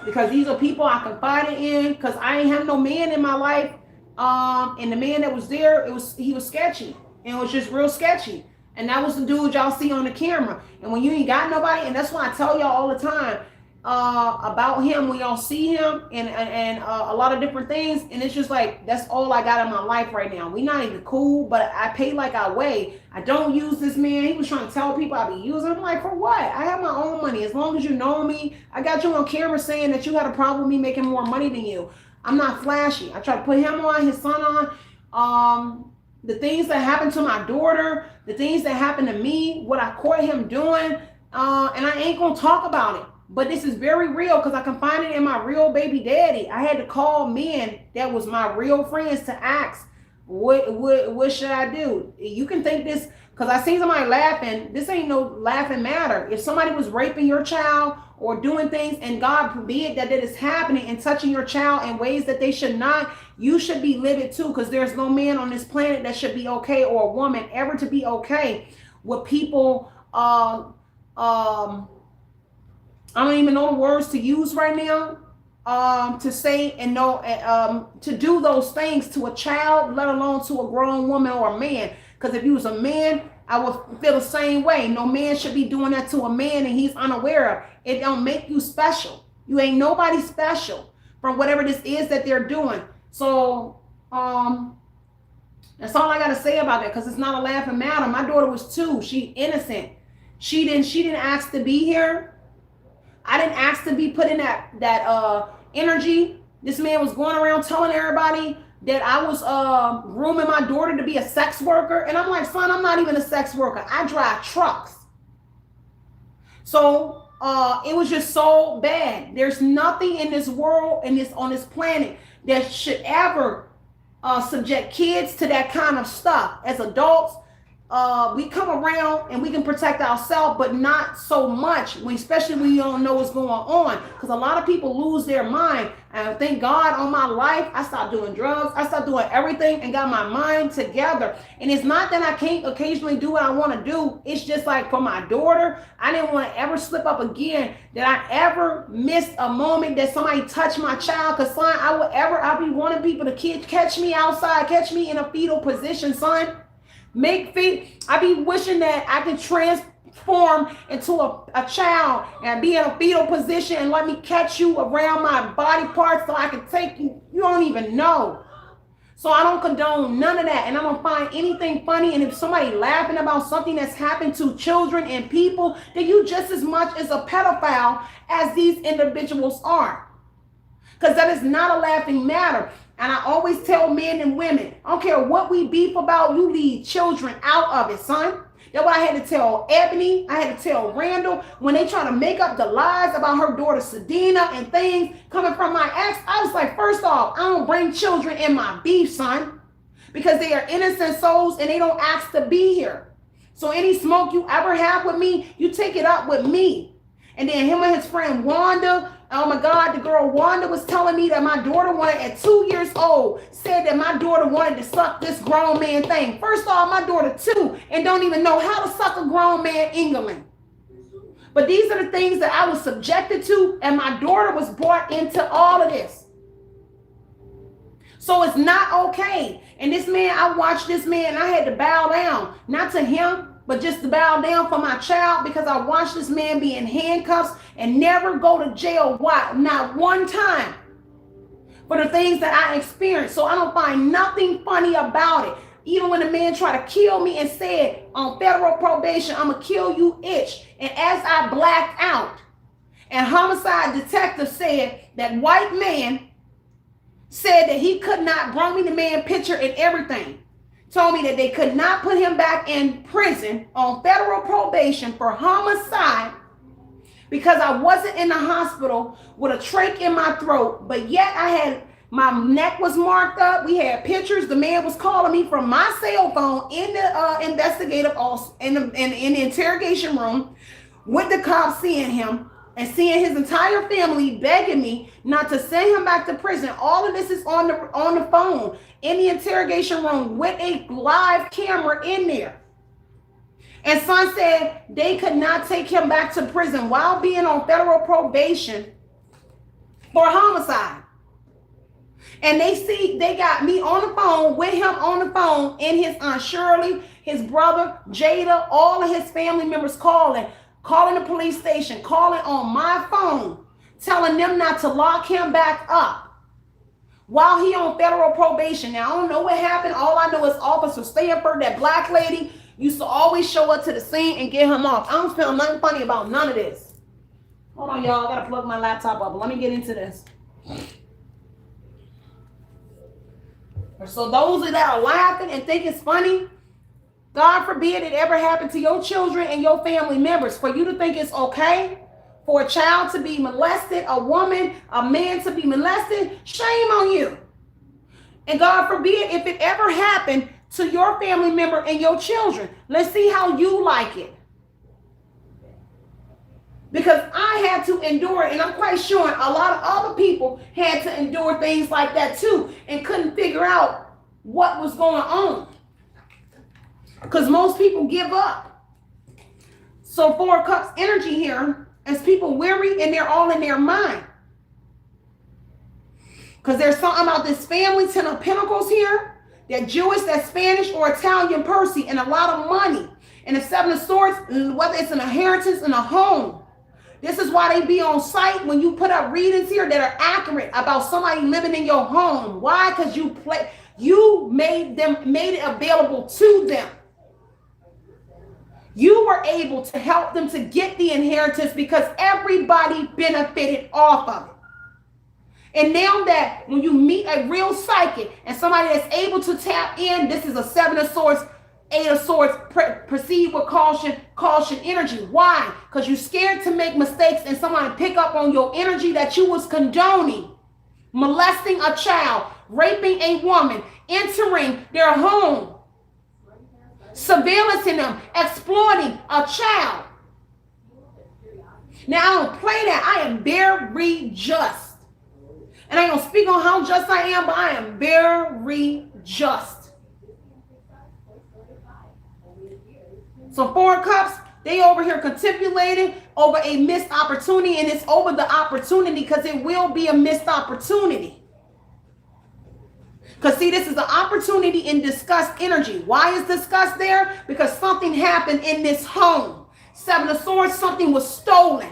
Because these are people I confided in, because I ain't have no man in my life. And the man that was there, he was sketchy. And it was just real sketchy. And that was the dude y'all see on the camera. And when you ain't got nobody, and that's why I tell y'all all the time about him, when y'all see him and a lot of different things, and it's just like, that's all I got in my life right now. We not even cool, but I pay like I weigh. I don't use this man. He was trying to tell people I be using. I'm like, for what? I have my own money. As long as you know me, I got you on camera saying that you had a problem with me making more money than you. I'm not flashy. I try to put him on, his son on. The things that happened to my daughter, the things that happened to me, what I caught him doing, and I ain't gonna talk about it. But this is very real, because I can find it in my real baby daddy. I had to call men that was my real friends to ask, what should I do? You can think this, because I seen somebody laughing. This ain't no laughing matter. If somebody was raping your child or doing things, and God forbid that it is happening and touching your child in ways that they should not, you should be livid too, because there's no man on this planet that should be okay, or a woman ever to be okay with people I don't even know the words to use right now, to say and know, to do those things to a child, let alone to a grown woman or a man. Because if you was a man, I would feel the same way. No man should be doing that to a man and he's unaware of. It don't make you special. You ain't nobody special from whatever this is that they're doing. So that's all I gotta say about that, because it's not a laughing matter. My daughter was 2. She innocent. She didn't ask to be here. I didn't ask to be put in that energy. This man was going around telling everybody that I was grooming my daughter to be a sex worker. And I'm like, son, I'm not even a sex worker. I drive trucks. So it was just so bad. There's nothing in this world, on this planet, that should ever subject kids to that kind of stuff. As adults, we come around and we can protect ourselves, but not so much, especially when you don't know what's going on. Because a lot of people lose their mind. And thank God on my life, I stopped doing drugs. I stopped doing everything and got my mind together. And it's not that I can't occasionally do what I want to do. It's just like for my daughter, I didn't want to ever slip up again, that I ever missed a moment that somebody touched my child. Because, son, I'll be wanting people to catch me outside, catch me in a fetal position, son. I be wishing that I could transform into a child and be in a fetal position and let me catch you around my body parts so I can take you. You don't even know. So I don't condone none of that. And I don't find anything funny. And if somebody laughing about something that's happened to children and people, then you just as much as a pedophile as these individuals are. Because that is not a laughing matter. And I always tell men and women, I don't care what we beef about, you leave children out of it, son. That's what I had to tell Ebony. I had to tell Randall when they try to make up the lies about her daughter Sedina and things coming from my ex. I was like, first off, I don't bring children in my beef, son, because they are innocent souls and they don't ask to be here. So any smoke you ever have with me, you take it up with me. And then him and his friend Wanda, oh my God, the girl Wanda was telling me that my daughter wanted, at 2 years old, said that my daughter wanted to suck this grown man thing. First off, my daughter 2 and don't even know how to suck a grown man England. But these are the things that I was subjected to, and my daughter was brought into all of this. So it's not okay. And this man, I watched this man, and I had to bow down, not to him, but just to bow down for my child because I watched this man be in handcuffs and never go to jail. Why? Not one time for the things that I experienced. So I don't find nothing funny about it. Even when the man tried to kill me and said on federal probation, I'm gonna kill you, itch. And as I blacked out, and homicide detective said that white man said that he could not bring me the man picture and everything. Told me that they could not put him back in prison on federal probation for homicide because I wasn't in the hospital with a trach in my throat, but yet my neck was marked up. We had pictures. The man was calling me from my cell phone in the investigative in the interrogation room with the cops seeing him and seeing his entire family begging me not to send him back to prison. All of this is on the phone in the interrogation room with a live camera in there. And son said they could not take him back to prison while being on federal probation for homicide. And they got me on the phone with him on the phone, and his Aunt Shirley, his brother, Jada, all of his family members calling the police station, calling on my phone, telling them not to lock him back up while he on federal probation. Now, I don't know what happened. All I know is Officer Stanford, that black lady, used to always show up to the scene and get him off. I don't feel nothing funny about none of this. Hold on, y'all. I got to plug my laptop up. Let me get into this. So those that are laughing and think it's funny, God forbid it ever happen to your children and your family members. For you to think it's okay for a child to be molested, a woman, a man to be molested, shame on you. And God forbid if it ever happened to your family member and your children. Let's see how you like it. Because I had to endure it, and I'm quite sure a lot of other people had to endure things like that too and couldn't figure out what was going on. Because most people give up. So Four of Cups energy here, as people weary and they're all in their mind. Because there's something about this family, Ten of Pentacles here, that Jewish, that Spanish or Italian person, and a lot of money. And the Seven of Swords, whether it's an inheritance in a home. This is why they be on site when you put up readings here that are accurate about somebody living in your home. Why? Because you made it available to them. You were able to help them to get the inheritance because everybody benefited off of it. And now that when you meet a real psychic and somebody that's able to tap in, this is a Seven of Swords, Eight of Swords, proceed with caution energy. Why? Because you're scared to make mistakes and somebody pick up on your energy that you was condoning, molesting a child, raping a woman, entering their home, surveillancing them, exploiting a child. Now, I don't play that. I am very just. And I ain't gonna speak on how just I am, but I am very just. So Four of Cups, they over here contemplating over a missed opportunity, and it's over the opportunity because it will be a missed opportunity. Because see, this is the opportunity in disgust energy. Why is disgust there? Because something happened in this home. Seven of Swords, something was stolen.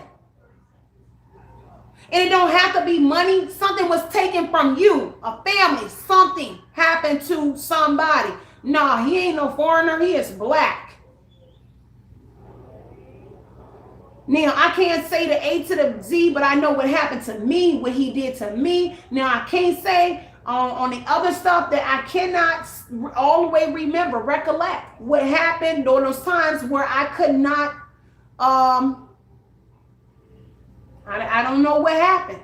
And it don't have to be money. Something was taken from you, a family. Something happened to somebody. No, he ain't no foreigner. He is black. Now, I can't say the A to the Z, but I know what happened to me, what he did to me. Now, I can't say on the other stuff that I cannot all the way recollect what happened during those times where I could not, I don't know what happened.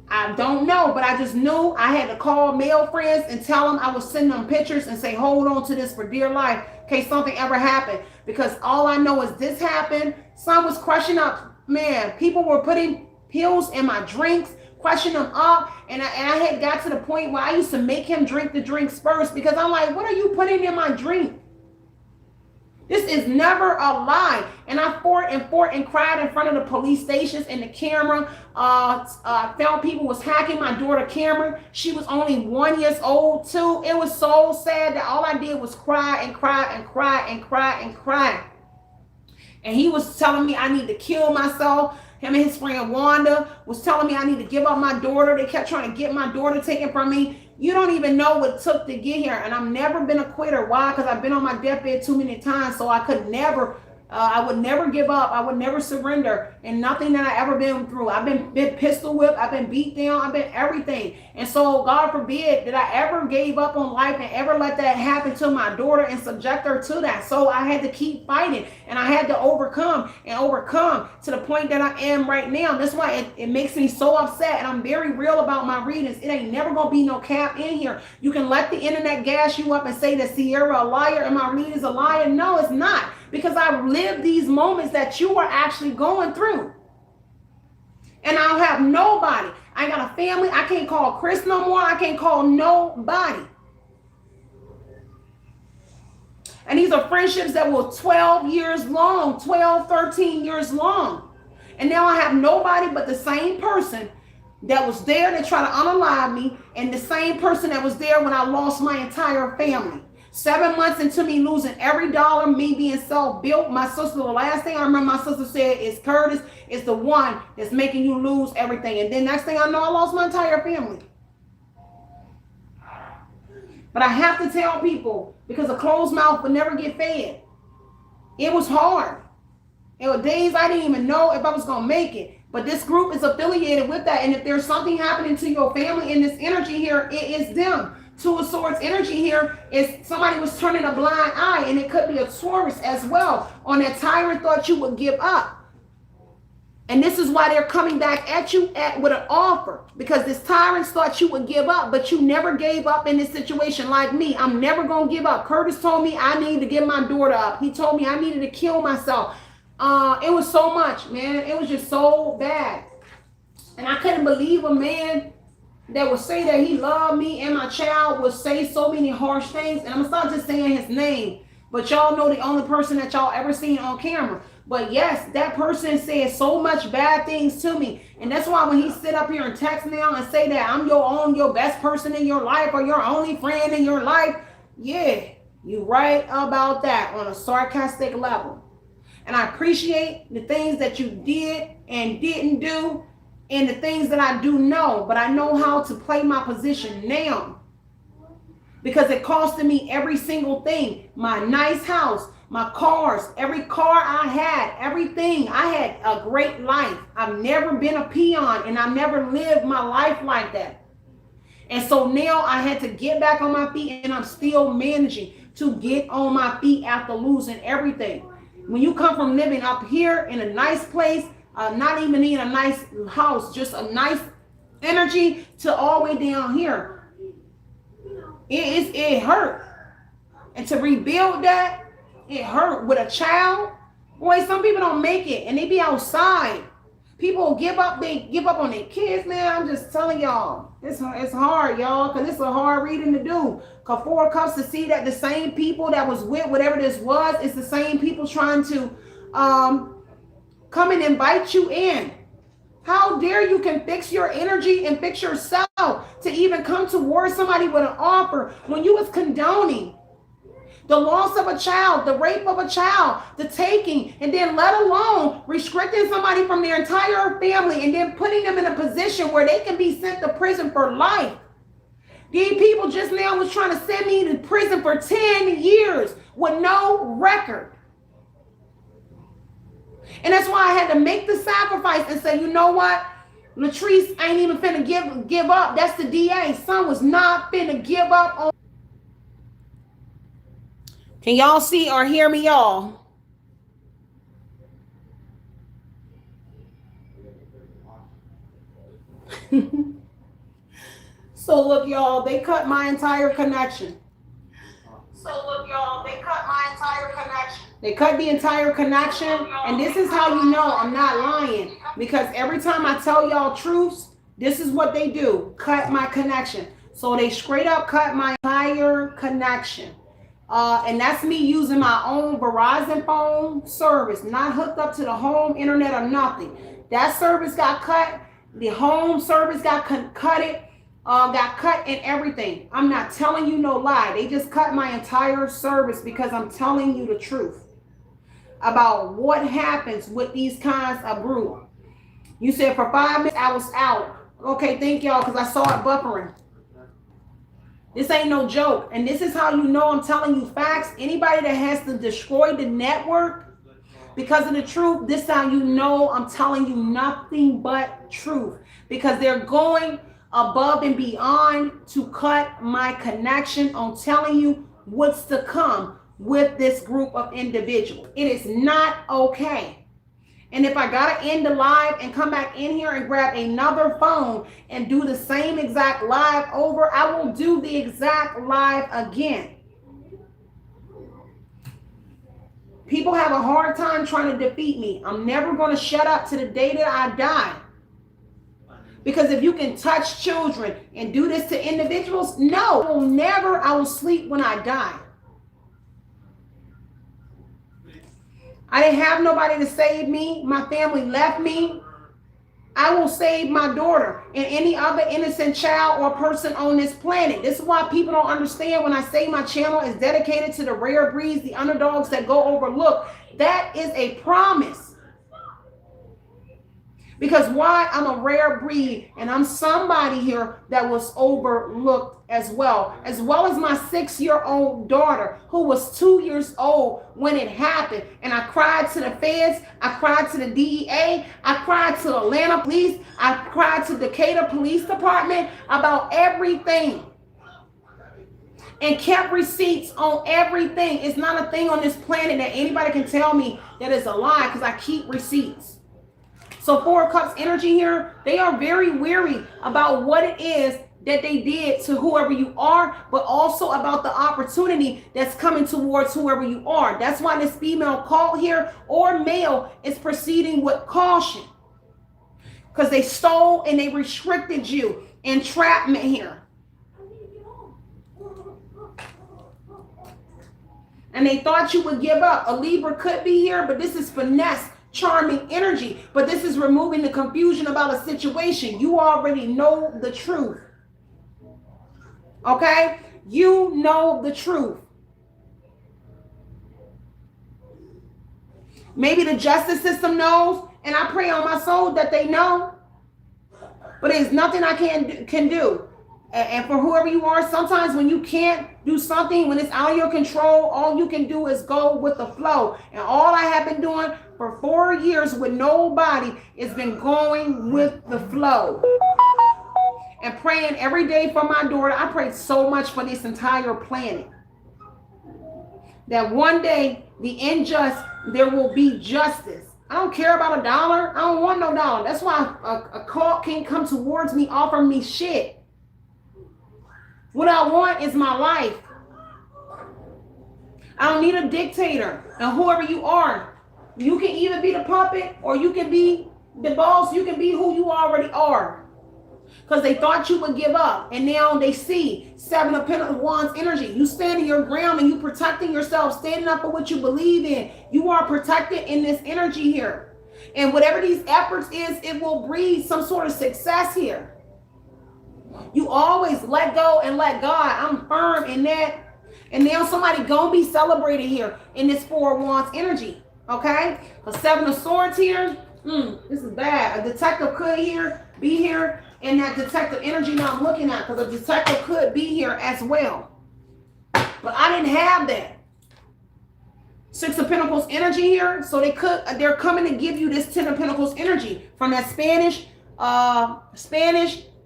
I don't know, but I just knew I had to call male friends and tell them I was sending them pictures and say, hold on to this for dear life in case something ever happened. Because all I know is this happened. Some was crushing up. Man, people were putting pills in my drinks, crushing them up. And I had got to the point where I used to make him drink the drinks first because I'm like, what are you putting in my drink? This is never a lie. And I fought and cried in front of the police stations and the camera. Found people was hacking my daughter camera. She was only 1 year old too. It was so sad that all I did was cry and cry and cry and cry and cry. And he was telling me I need to kill myself. Him and his friend Wanda was telling me I need to give up my daughter. They kept trying to get my daughter taken from me. You don't even know what it took to get here. And I've never been a quitter. Why? Because I've been on my deathbed too many times. So I could never, I would never give up. I would never surrender. And nothing that I ever been through. I've been pistol whipped. I've been beat down. I've been everything. And so God forbid that I ever gave up on life and ever let that happen to my daughter and subject her to that. So I had to keep fighting. And I had to overcome to the point that I am right now. That's why it makes me so upset. And I'm very real about my readings. It ain't never going to be no cap in here. You can let the internet gas you up and say that Sierra a liar and my readings a liar. No, it's not. Because I've lived these moments that you are actually going through. And I don't have nobody. I got a family. I can't call Chris no more. I can't call nobody. And these are friendships that were 12 years long, 12, 13 years long. And now I have nobody but the same person that was there to try to unalive me and the same person that was there when I lost my entire family. 7 months into me losing every dollar, me being self-built. My sister, the last thing I remember my sister said is Curtis is the one that's making you lose everything. And then next thing I know, I lost my entire family. But I have to tell people because a closed mouth would never get fed. It was hard. There were days I didn't even know if I was going to make it. But this group is affiliated with that. And if there's something happening to your family in this energy here, it is them. Two of Swords energy here is somebody was turning a blind eye, and it could be a Taurus as well. On that tyrant thought you would give up. And this is why they're coming back at you with an offer. Because this tyrant thought you would give up, but you never gave up in this situation like me. I'm never going to give up. Curtis told me I needed to give my daughter up. He told me I needed to kill myself. It was so much, man. It was just so bad. And I couldn't believe a man that would say that he loved me and my child would say so many harsh things. And I'm not just saying his name, but y'all know the only person that y'all ever seen on camera. But yes, that person said so much bad things to me. And that's why when he sit up here and text now and say that I'm your best person in your life or your only friend in your life, yeah, you right about that on a sarcastic level. And I appreciate the things that you did and didn't do and the things that I do know, but I know how to play my position now because it costed me every single thing. My nice house, my cars, every car I had, everything. I had a great life. I've never been a peon and I never lived my life like that. And so now I had to get back on my feet and I'm still managing to get on my feet after losing everything. When you come from living up here in a nice place, not even in a nice house, just a nice energy to all the way down here. It hurt. And to rebuild that, it hurt with a child. Boy, some people don't make it and they be outside. People give up on their kids, man. I'm just telling y'all. It's hard, y'all, because it's a hard reading to do. Because Four of Cups to see that the same people that was with whatever this was, it's the same people trying to come and invite you in. How dare you can fix your energy and fix yourself to even come towards somebody with an offer when you was condoning the loss of a child, the rape of a child, the taking, and then let alone restricting somebody from their entire family and then putting them in a position where they can be sent to prison for life. These people just now was trying to send me to prison for 10 years with no record. And that's why I had to make the sacrifice and say, you know what? Latrice ain't even finna give up. That's the DA. Son was not finna give up on. Can y'all see or hear me, y'all? So look, y'all, they cut my entire connection. They cut the entire connection. And this is how you know I'm not lying. Because every time I tell y'all truths, this is what they do. Cut my connection. So they straight up cut my entire connection. And that's me using my own Verizon phone service, not hooked up to the home internet or nothing. That service got cut. The home service got cut and everything. I'm not telling you no lie. They just cut my entire service because I'm telling you the truth about what happens with these kinds of groups. You said for 5 minutes I was out. Okay, thank y'all, because I saw it buffering. This ain't no joke. And this is how you know I'm telling you facts. Anybody that has to destroy the network because of the truth, this is how you know I'm telling you nothing but truth. Because they're going above and beyond to cut my connection on telling you what's to come with this group of individuals. It is not okay. And if I gotta end the live and come back in here and grab another phone and do the same exact live over, I will do the exact live again. People have a hard time trying to defeat me. I'm never gonna shut up to the day that I die. Because if you can touch children and do this to individuals, no, I will sleep when I die. I didn't have nobody to save me. My family left me. I will save my daughter and any other innocent child or person on this planet. This is why people don't understand when I say my channel is dedicated to the rare breeds, the underdogs that go overlooked. That is a promise. Because why? I'm a rare breed and I'm somebody here that was overlooked as well as my 6-year-old daughter who was 2 years old when it happened. And I cried to the feds, I cried to the DEA, I cried to the Atlanta police, I cried to Decatur Police Department about everything. And kept receipts on everything. It's not a thing on this planet that anybody can tell me that is a lie because I keep receipts. So 4 of Cups energy here, they are very weary about what it is that they did to whoever you are, but also about the opportunity that's coming towards whoever you are. That's why this female cult here or male is proceeding with caution. Because they stole and they restricted you. Entrapment here. And they thought you would give up. A Libra could be here, but this is finesse. Charming energy, but this is removing the confusion about a situation. You already know the truth. Okay? You know the truth. Maybe the justice system knows, and I pray on my soul that they know, but there's nothing I can do. And for whoever you are, sometimes when you can't do something, when it's out of your control, all you can do is go with the flow. And all I have been doing for 4 years with nobody has been going with the flow. And praying every day for my daughter. I prayed so much for this entire planet. That one day, there will be justice. I don't care about $1. I don't want no dollar. That's why a cult can't come towards me, offer me shit. What I want is my life. I don't need a dictator. And whoever you are, you can either be the puppet or you can be the boss. You can be who you already are. Because they thought you would give up. And now they see 7 of Wands energy. You standing your ground and you protecting yourself, standing up for what you believe in. You are protected in this energy here. And whatever these efforts is, it will breed some sort of success here. You always let go and let God. I'm firm in that. And now somebody gonna be celebrated here in this 4 of Wands energy. Okay? A 7 of Swords here. This is bad. A detective could be here in that detective energy now I'm looking at, because a detective could be here as well. But I didn't have that. 6 of Pentacles energy here. So they're coming to give you this 10 of Pentacles energy from that Spanish,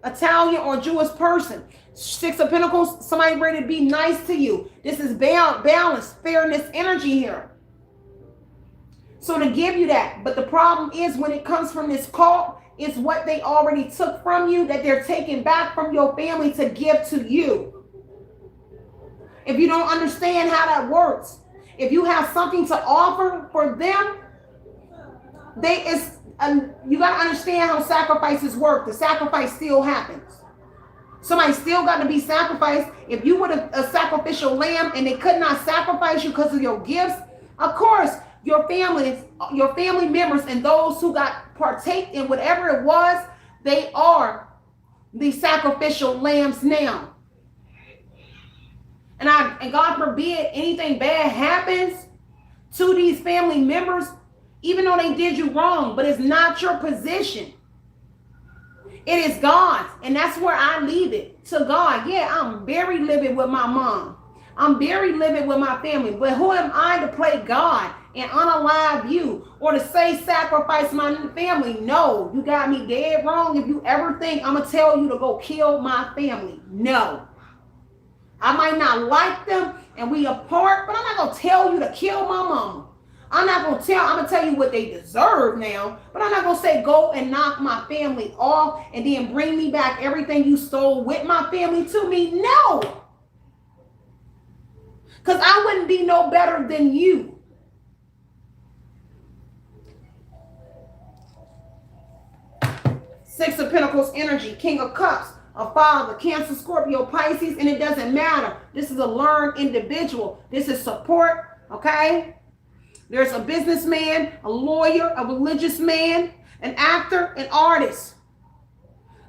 Italian, or Jewish person. 6 of Pentacles, somebody ready to be nice to you. This is balance, fairness energy here. So to give you that. But the problem is when it comes from this cult, it's what they already took from you that they're taking back from your family to give to you. If you don't understand how that works, if you have something to offer for them, you got to understand how sacrifices work. The sacrifice still happens. Somebody still got to be sacrificed. If you were a sacrificial lamb and they could not sacrifice you because of your gifts, of course, your family members and those who got partake in whatever it was, they are the sacrificial lambs now. And God forbid anything bad happens to these family members, even though they did you wrong, but it's not your position. It is God's, and that's where I leave it to God. Yeah, I'm very livid with my mom. I'm very livid with my family, but who am I to play God and unalive you or to say sacrifice my family? No, you got me dead wrong if you ever think I'm going to tell you to go kill my family. No. I might not like them and we apart, but I'm not going to tell you to kill my mama. I'm going to tell you what they deserve now, but I'm not going to say go and knock my family off and then bring me back everything you stole with my family to me. No. Because I wouldn't be no better than you. Six of Pentacles energy, King of Cups, a father, Cancer, Scorpio, Pisces, and it doesn't matter. This is a learned individual. This is support, okay? There's a businessman, a lawyer, a religious man, an actor, an artist.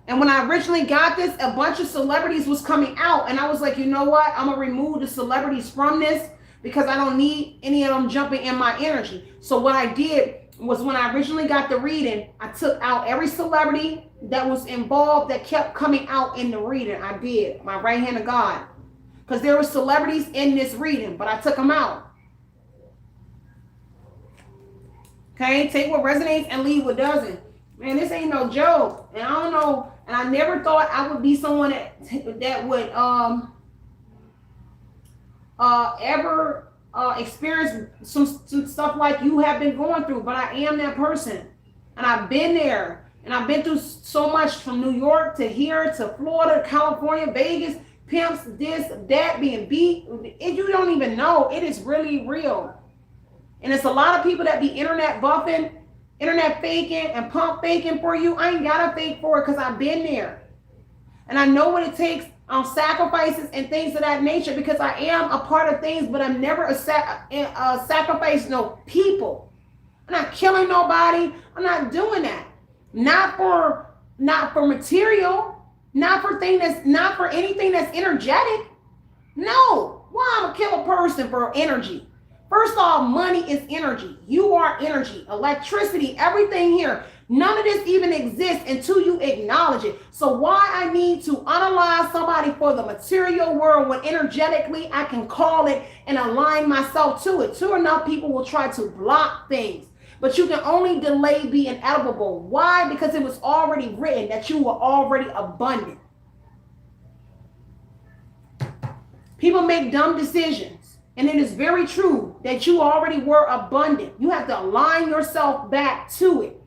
And when I originally got this, a bunch of celebrities was coming out. And I was like, you know what? I'm going to remove the celebrities from this because I don't need any of them jumping in my energy. So what I did was when I originally got the reading, I took out every celebrity that was involved that kept coming out in the reading. I did. My right hand of God. Because there were celebrities in this reading, but I took them out. Okay, take what resonates and leave what doesn't. Man, this ain't no joke. And I don't know, and I never thought I would be someone that would ever experience some stuff like you have been going through. But I am that person. And I've been there. And I've been through so much from New York to here to Florida, California, Vegas, pimps, this, that, being beat. You don't even know. It is really real. And it's a lot of people that be internet buffing, internet faking, and pump faking for you. I ain't got to fake for it because I've been there. And I know what it takes on sacrifices and things of that nature because I am a part of things, but I'm never a sacrifice no people. I'm not killing nobody. I'm not doing that. Not for material, not for anything that's energetic. No. Why I'm going to kill a person for energy? First off, money is energy. You are energy, electricity, everything here. None of this even exists until you acknowledge it. So why I need to unalive somebody for the material world when energetically I can call it and align myself to it. Too enough people will try to block things. But you can only delay being inevitable. Why? Because it was already written that you were already abundant. People make dumb decisions. And it is very true that you already were abundant. You have to align yourself back to it.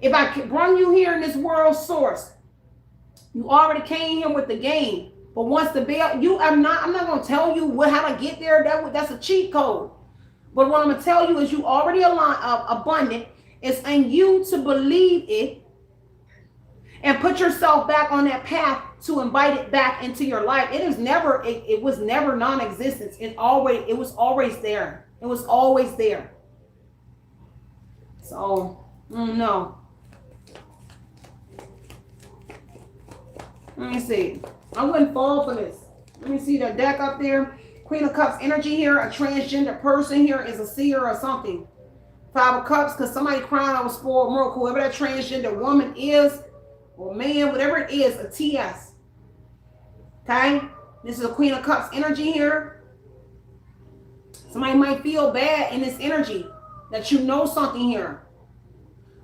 If I bring you here in this world source, you already came here with the game. But once the bail, I'm not going to tell you how to get there. That's a cheat code. But what I'm going to tell you is you already abundant. It's in you to believe it and put yourself back on that path to invite it back into your life. It was never non-existence. It was always there. It was always there. So, no. Let me see. I wouldn't fall for this. Let me see the deck up there. Queen of Cups energy here. A transgender person here is a seer or something. Five of Cups, because somebody crying I was spoiled milk. Whoever that transgender woman is, or man, whatever it is, a TS. Okay? This is a Queen of Cups energy here. Somebody might feel bad in this energy that you know something here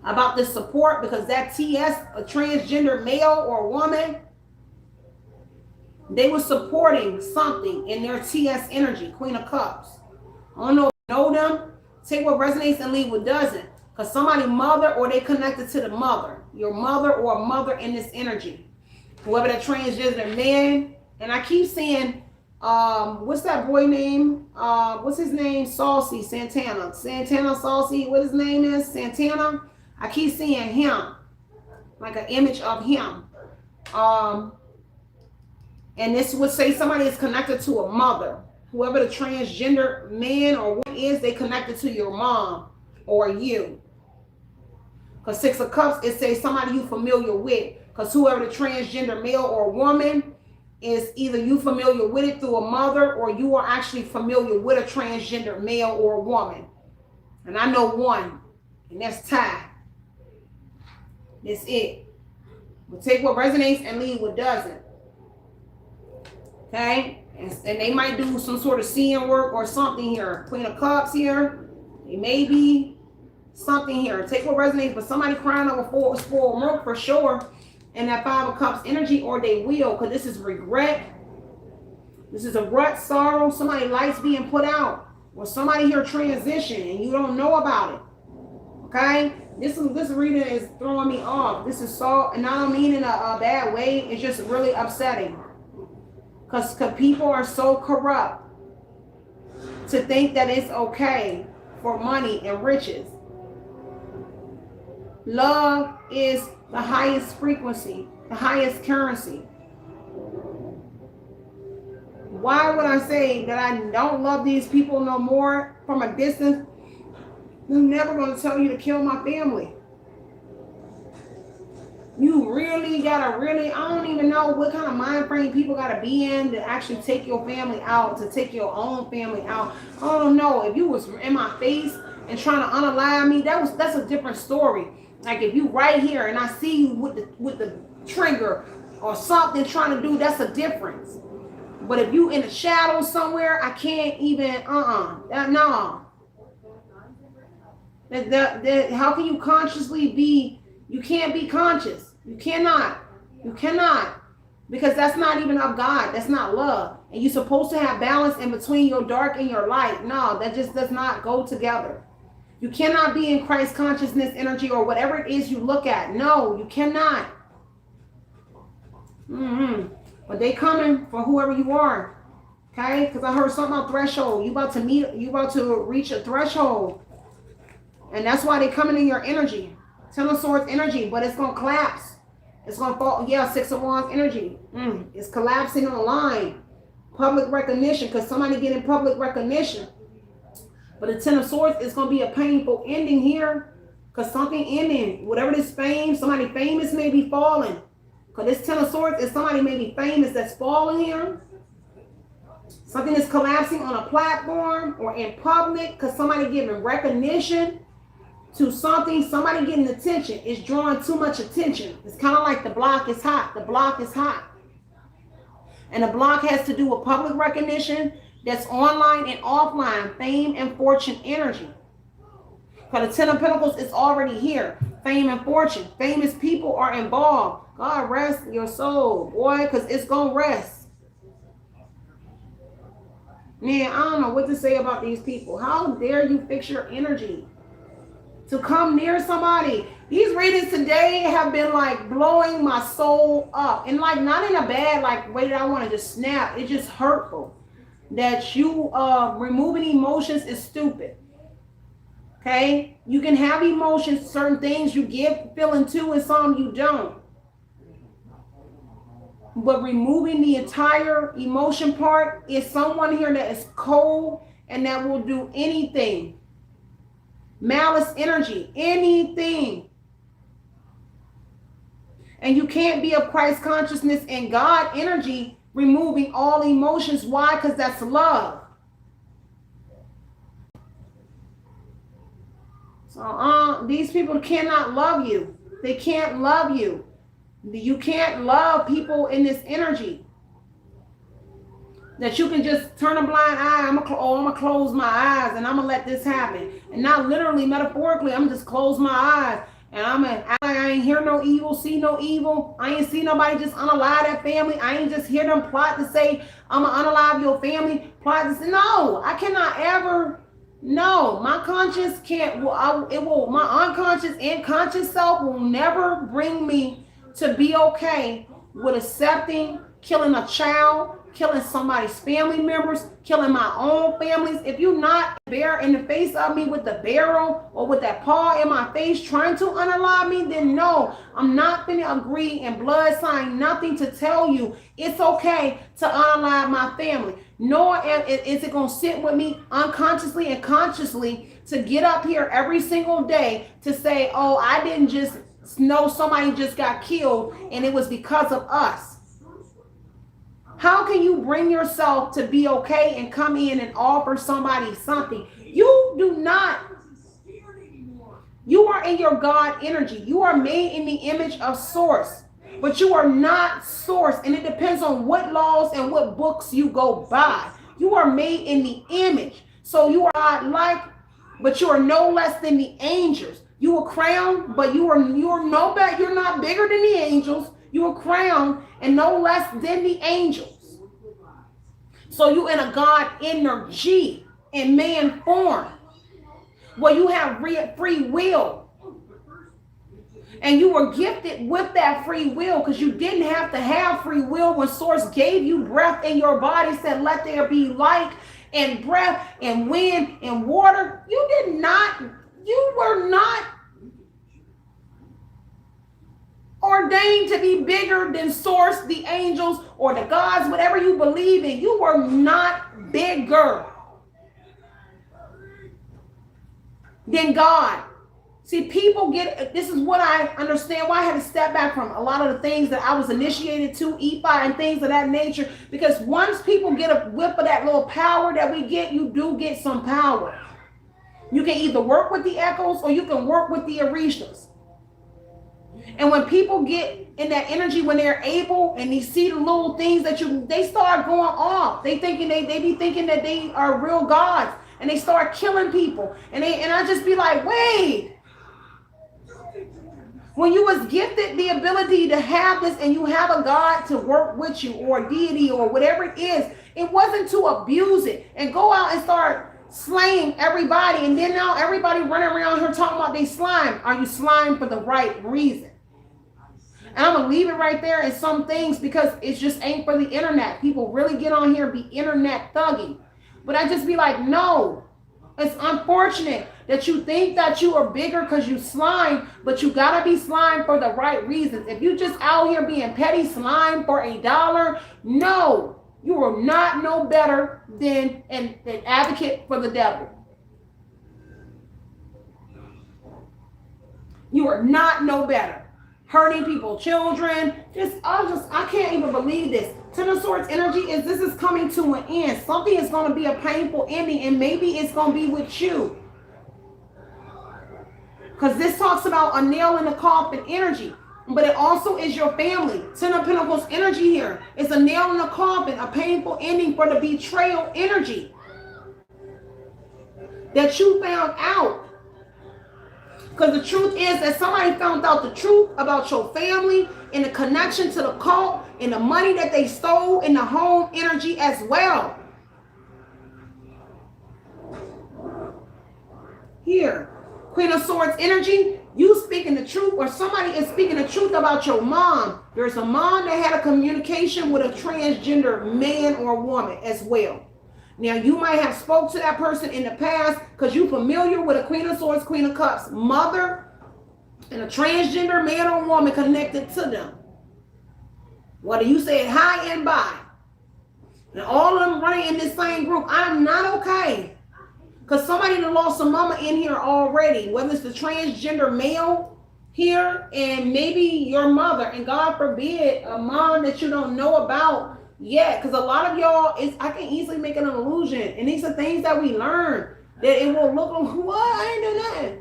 about this support because that TS, a transgender male or woman, they were supporting something in their TS energy, Queen of Cups. I don't know if you know them. Take what resonates and leave what doesn't. Because somebody mother or they connected to the mother. Your mother or a mother in this energy. Whoever that transgender man. And I keep saying, what's that boy name? What's his name? Saucy, Santana. Santana, Saucy, what his name is? Santana. I keep seeing him. Like an image of him. Um, and this would say somebody is connected to a mother. Whoever the transgender man or woman is, they connected to your mom or you. Because Six of Cups, it says somebody you familiar with. Because whoever the transgender male or woman is, either you familiar with it through a mother, or you are actually familiar with a transgender male or woman. And I know one, and that's Ty. That's it. We'll take what resonates and leave what doesn't. Okay? And they might do some sort of seeing work or something here. Queen of Cups here. It may be something here. Take what resonates, but somebody crying over spoiled milk for sure. And that Five of Cups energy, or they will, because this is regret. This is a rut, sorrow. Somebody lights being put out, or somebody here transition and you don't know about it. Okay, this reading is throwing me off. This is so, and I don't mean in a bad way. It's just really upsetting, because people are so corrupt to think that it's okay for money and riches. Love is the highest frequency, the highest currency. Why would I say that I don't love these people no more from a distance? I'm never going to tell you to kill my family. You really gotta I don't even know what kind of mind frame people gotta be in to actually take your family out, to take your own family out. I don't know. If you was in my face and trying to unalive me, that's a different story. Like if you right here and I see you with the trigger or something trying to do, that's a difference. But if you in the shadows somewhere, I can't even, no. How can you consciously be, you can't be conscious. You cannot. Because that's not even of God. That's not love. And you're supposed to have balance in between your dark and your light. No, that just does not go together. You cannot be in Christ consciousness energy or whatever it is you look at. No, you cannot. But they coming for whoever you are. Okay? Because I heard something about threshold. You about to reach a threshold. And that's why they coming in your energy. Ten of Swords energy, but it's going to collapse. It's going to fall. Yeah, Six of Wands energy. It's collapsing online. Public recognition, because somebody getting public recognition. But the Ten of Swords is going to be a painful ending here, because something ending. Whatever this fame, somebody famous may be falling. Because this Ten of Swords is somebody may be famous that's falling here. Something is collapsing on a platform or in public, because somebody giving recognition to something, somebody getting attention. It's drawing too much attention. It's kind of like the block is hot. The block is hot. And the block has to do with public recognition that's online and offline, fame and fortune energy. Because the Ten of Pentacles is already here. Fame and fortune. Famous people are involved. God rest your soul, boy, because it's going to rest. Man, I don't know what to say about these people. How dare you fix your energy to come near somebody? These readings today have been like blowing my soul up. And like not in a bad like way that I want to just snap. It's just hurtful. That you removing emotions is stupid. Okay? You can have emotions, certain things you get feeling to and some you don't. But removing the entire emotion part is someone here that is cold and that will do anything. Malice energy, anything. And you can't be of Christ consciousness and God energy removing all emotions. Why? Because that's love. So these people cannot love you. They can't love you. You can't love people in this energy. That you can just turn a blind eye. I'm gonna close my eyes and I'm gonna let this happen. And not literally, metaphorically, I'm just close my eyes and I ain't hear no evil, see no evil. I ain't see nobody just unalive that family. I ain't just hear them plot to say, I'm gonna unalive your family. Plot to say, no, I cannot ever. No, my conscience can't. My unconscious and conscious self will never bring me to be okay with accepting killing a child, killing somebody's family members, killing my own families. If you're not bare in the face of me with the barrel or with that paw in my face trying to unalive me, then no, I'm not going to agree and blood sign nothing to tell you it's okay to unalive my family. Nor is it going to sit with me unconsciously and consciously to get up here every single day to say, oh, I didn't just know somebody just got killed and it was because of us. How can you bring yourself to be okay and come in and offer somebody something? You do not. You are in your God energy. You are made in the image of source, but you are not source. And it depends on what laws and what books you go by. You are made in the image. So you are not like, but you are no less than the angels. You are crowned, but you are no better. You're not bigger than the angels. You are crowned and no less than the angels. So you in a God energy in man form, where you have free will. And you were gifted with that free will because you didn't have to have free will when Source gave you breath in your body, said, let there be light and breath and wind and water. You were not ordained to be bigger than Source, the angels, or the gods, whatever you believe in. You were not bigger than God. See, people this is what I understand why I had to step back from a lot of the things that I was initiated to, EFI and things of that nature, because once people get a whip of that little power that we get, you do get some power. You can either work with the echoes or you can work with the Orishas. And when people get in that energy, when they're able and they see the little things that they start going off. They be thinking that they are real gods, and they start killing people. And I just be like, wait. When you was gifted the ability to have this and you have a God to work with you or a deity or whatever it is, it wasn't to abuse it and go out and start slaying everybody. And then now everybody running around here talking about they slime. Are you slime for the right reason? And I'm going to leave it right there in some things because it just ain't for the internet. People really get on here and be internet thugging. But I just be like, no. It's unfortunate that you think that you are bigger because you slime, but you got to be slime for the right reasons. If you just out here being petty slime for $1, no. You are not no better than an advocate for the devil. You are not no better. Hurting people, children, I can't even believe this. Ten of Swords energy this is coming to an end. Something is going to be a painful ending, and maybe it's going to be with you. Because this talks about a nail in the coffin energy, but it also is your family. Ten of Pentacles energy here. It's a nail in the coffin, a painful ending for the betrayal energy that you found out. Because the truth is that somebody found out the truth about your family and the connection to the cult and the money that they stole in the home energy as well. Here, Queen of Swords energy, you speaking the truth, or somebody is speaking the truth about your mom. There's a mom that had a communication with a transgender man or woman as well. Now, you might have spoke to that person in the past because you're familiar with a Queen of Swords, Queen of Cups mother and a transgender man or woman connected to them. Whether you say it high and by. And all of them running in this same group. I'm not okay. Because somebody that lost a mama in here already. Whether it's the transgender male here and maybe your mother. And God forbid, a mom that you don't know about. Yeah, because a lot of y'all, I can easily make an illusion. And these are things that we learn. That it will look like, what? I ain't do nothing.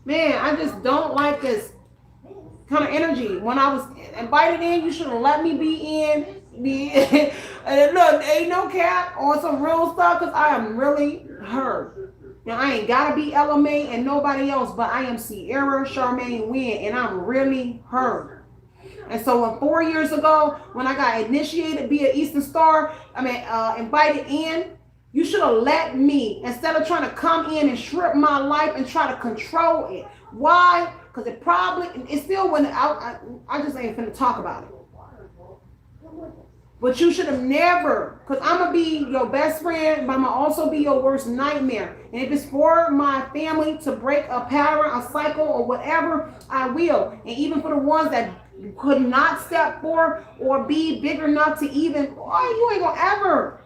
Man, I just don't like this kind of energy. When I was invited in, you should have let me be in. Look, ain't no cap on some real stuff because I am really hurt. Now, I ain't got to be LMA and nobody else, but I am Sierra, Charmaine, Wynn, and I'm really hurt. And so 4 years ago, when I got initiated via Eastern Star, invited in, you should have let me, instead of trying to come in and strip my life and try to control it. Why? Because it's still when I just ain't finna talk about it. But you should have never, because I'm going to be your best friend, but I'm going to also be your worst nightmare. And if it's for my family to break a pattern, a cycle, or whatever, I will. And even for the ones that could not step forward or be big enough to even, boy, you ain't going to ever.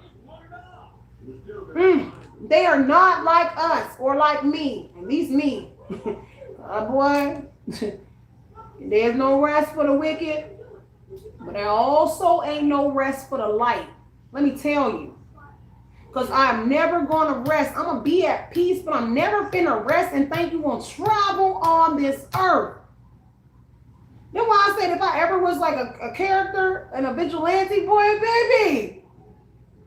They are not like us or like me, at least me. Boy, there's no rest for the wicked. But there also ain't no rest for the light. Let me tell you. Because I'm never going to rest. I'm going to be at peace, but I'm never finna rest and think you won't travel on this earth. That's why I said if I ever was like a character and a vigilante, boy, baby,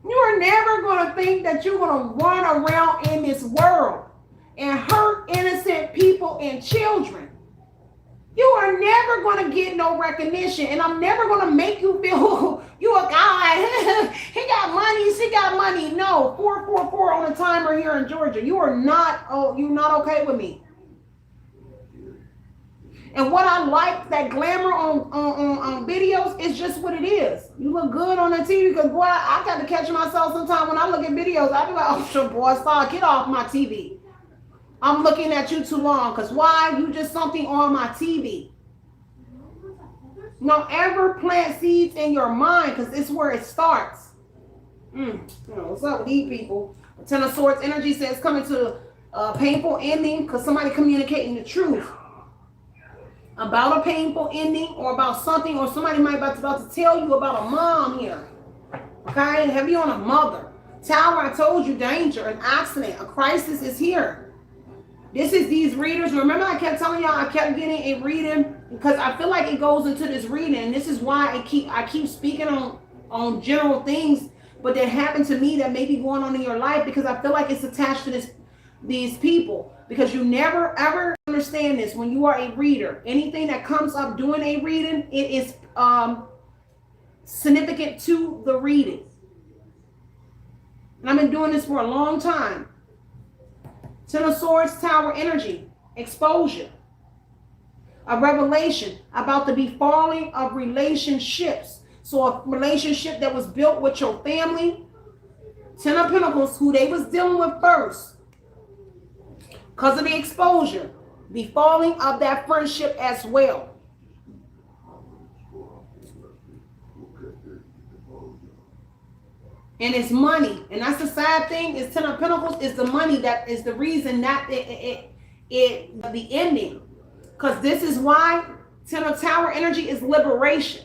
you are never going to think that you're going to run around in this world and hurt innocent people and children. You are never going to get no recognition, and I'm never going to make you feel you a guy. He got money, she got money. No, 444 on the timer here in Georgia. You are not, you're not okay with me. And what I like, that glamour on videos, is just what it is. You look good on the TV, because boy, I got to catch myself sometimes when I look at videos. I be like, oh, sure, boy, stop, get off my TV. I'm looking at you too long, because why? You just something on my TV. Don't ever plant seeds in your mind, because it's where it starts. What's up with these people? The Ten of Swords energy says coming to a painful ending because somebody communicating the truth about a painful ending or about something, or somebody might about to tell you about a mom here. Okay? Heavy on a mother. Tower, I told you, danger, an accident, a crisis is here. This is these readers. Remember I kept telling y'all I kept getting a reading because I feel like it goes into this reading. And this is why I keep speaking on general things, but that happened to me that may be going on in your life, because I feel like it's attached to these people. Because you never ever understand this when you are a reader. Anything that comes up doing a reading, it is significant to the reading. And I've been doing this for a long time. Ten of Swords, Tower energy, exposure, a revelation about the befalling of relationships. So a relationship that was built with your family, Ten of Pentacles, who they was dealing with first, because of the exposure, befalling of that friendship as well. And it's money. And that's the sad thing, is Ten of Pentacles is the money that is the reason that the ending. Because this is why Ten of Tower energy is liberation.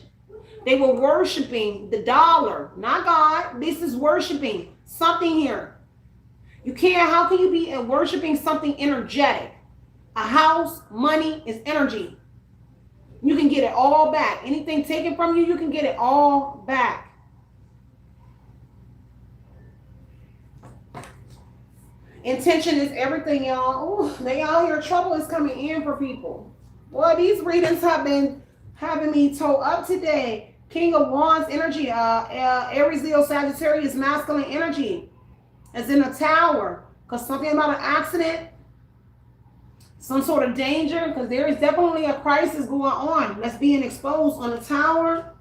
They were worshiping the dollar, not God. This is worshiping something here. You can't, how can you be worshiping something energetic? A house, money is energy. You can get it all back. Anything taken from you, you can get it all back. Intention is everything, y'all. Ooh, they out here. Trouble is coming in for people. Boy, these readings have been having me toe up today. King of Wands energy, Aries, Leo, Sagittarius, masculine energy, as in a tower. Because something about an accident, some sort of danger, because there is definitely a crisis going on that's being exposed on the tower.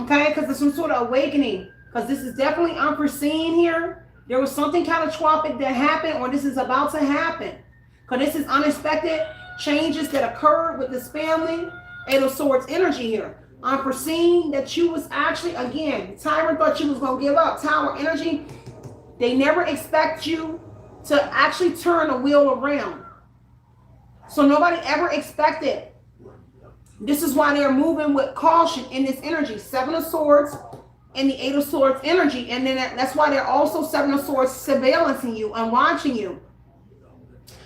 Okay, because there's some sort of awakening. Because this is definitely unforeseen here. There was something catastrophic that happened, or this is about to happen. Because this is unexpected changes that occurred with this family. Eight of Swords energy here. Unforeseen, that you was actually, again, Tyrant thought you was going to give up. Tower energy, they never expect you to actually turn the wheel around. So nobody ever expected. This is why they're moving with caution in this energy. Seven of Swords and the Eight of Swords energy. And then that's why they're also Seven of Swords surveillancing you and watching you.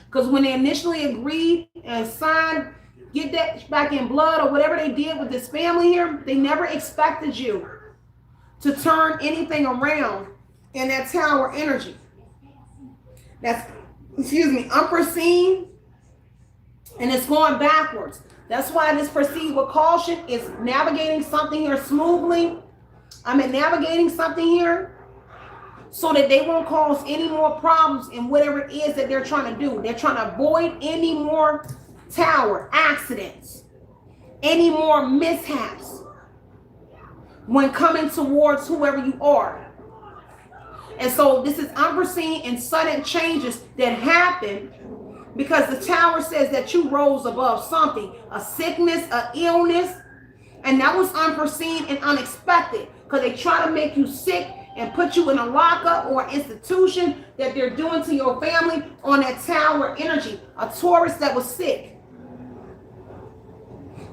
Because when they initially agreed and signed, get that back in blood or whatever they did with this family here, they never expected you to turn anything around in that tower energy. That's, unforeseen, and it's going backwards. That's why this proceed with caution is navigating something here smoothly. Navigating something here so that they won't cause any more problems in whatever it is that they're trying to do. They're trying to avoid any more tower accidents, any more mishaps. when coming towards whoever you are. And so this is unforeseen and sudden changes that happen because the tower says that you rose above something, a sickness, an illness, and that was unforeseen and unexpected because they try to make you sick and put you in a lockup or institution that they're doing to your family on that tower energy, a Taurus that was sick.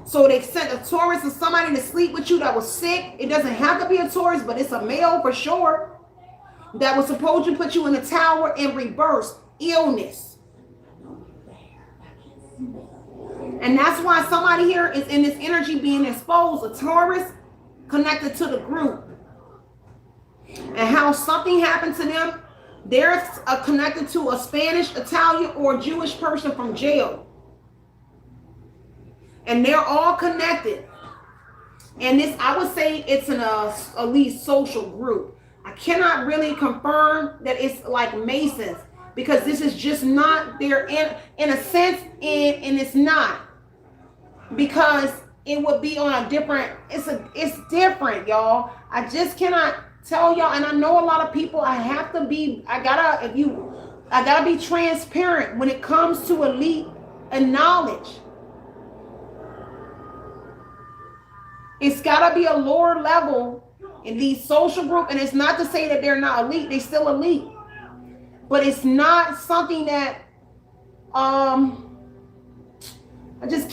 So they sent a Taurus or somebody to sleep with you that was sick. It doesn't have to be a Taurus, but it's a male for sure. That was supposed to put you in the tower and reverse illness. And that's why somebody here is in this energy being exposed, a Taurus connected to the group. And how something happened to them, they're connected to a Spanish, Italian, or Jewish person from jail. And they're all connected. And this, I would say it's an elite social group. I cannot really confirm that it's like Masons because this is just not there in a sense, and it's not, because it would be on a different, it's different, y'all. I just cannot tell y'all, and I know a lot of people, I gotta be transparent when it comes to elite and knowledge. It's gotta be a lower level in these social group, and it's not to say that they're not elite, they still elite, but it's not something that I just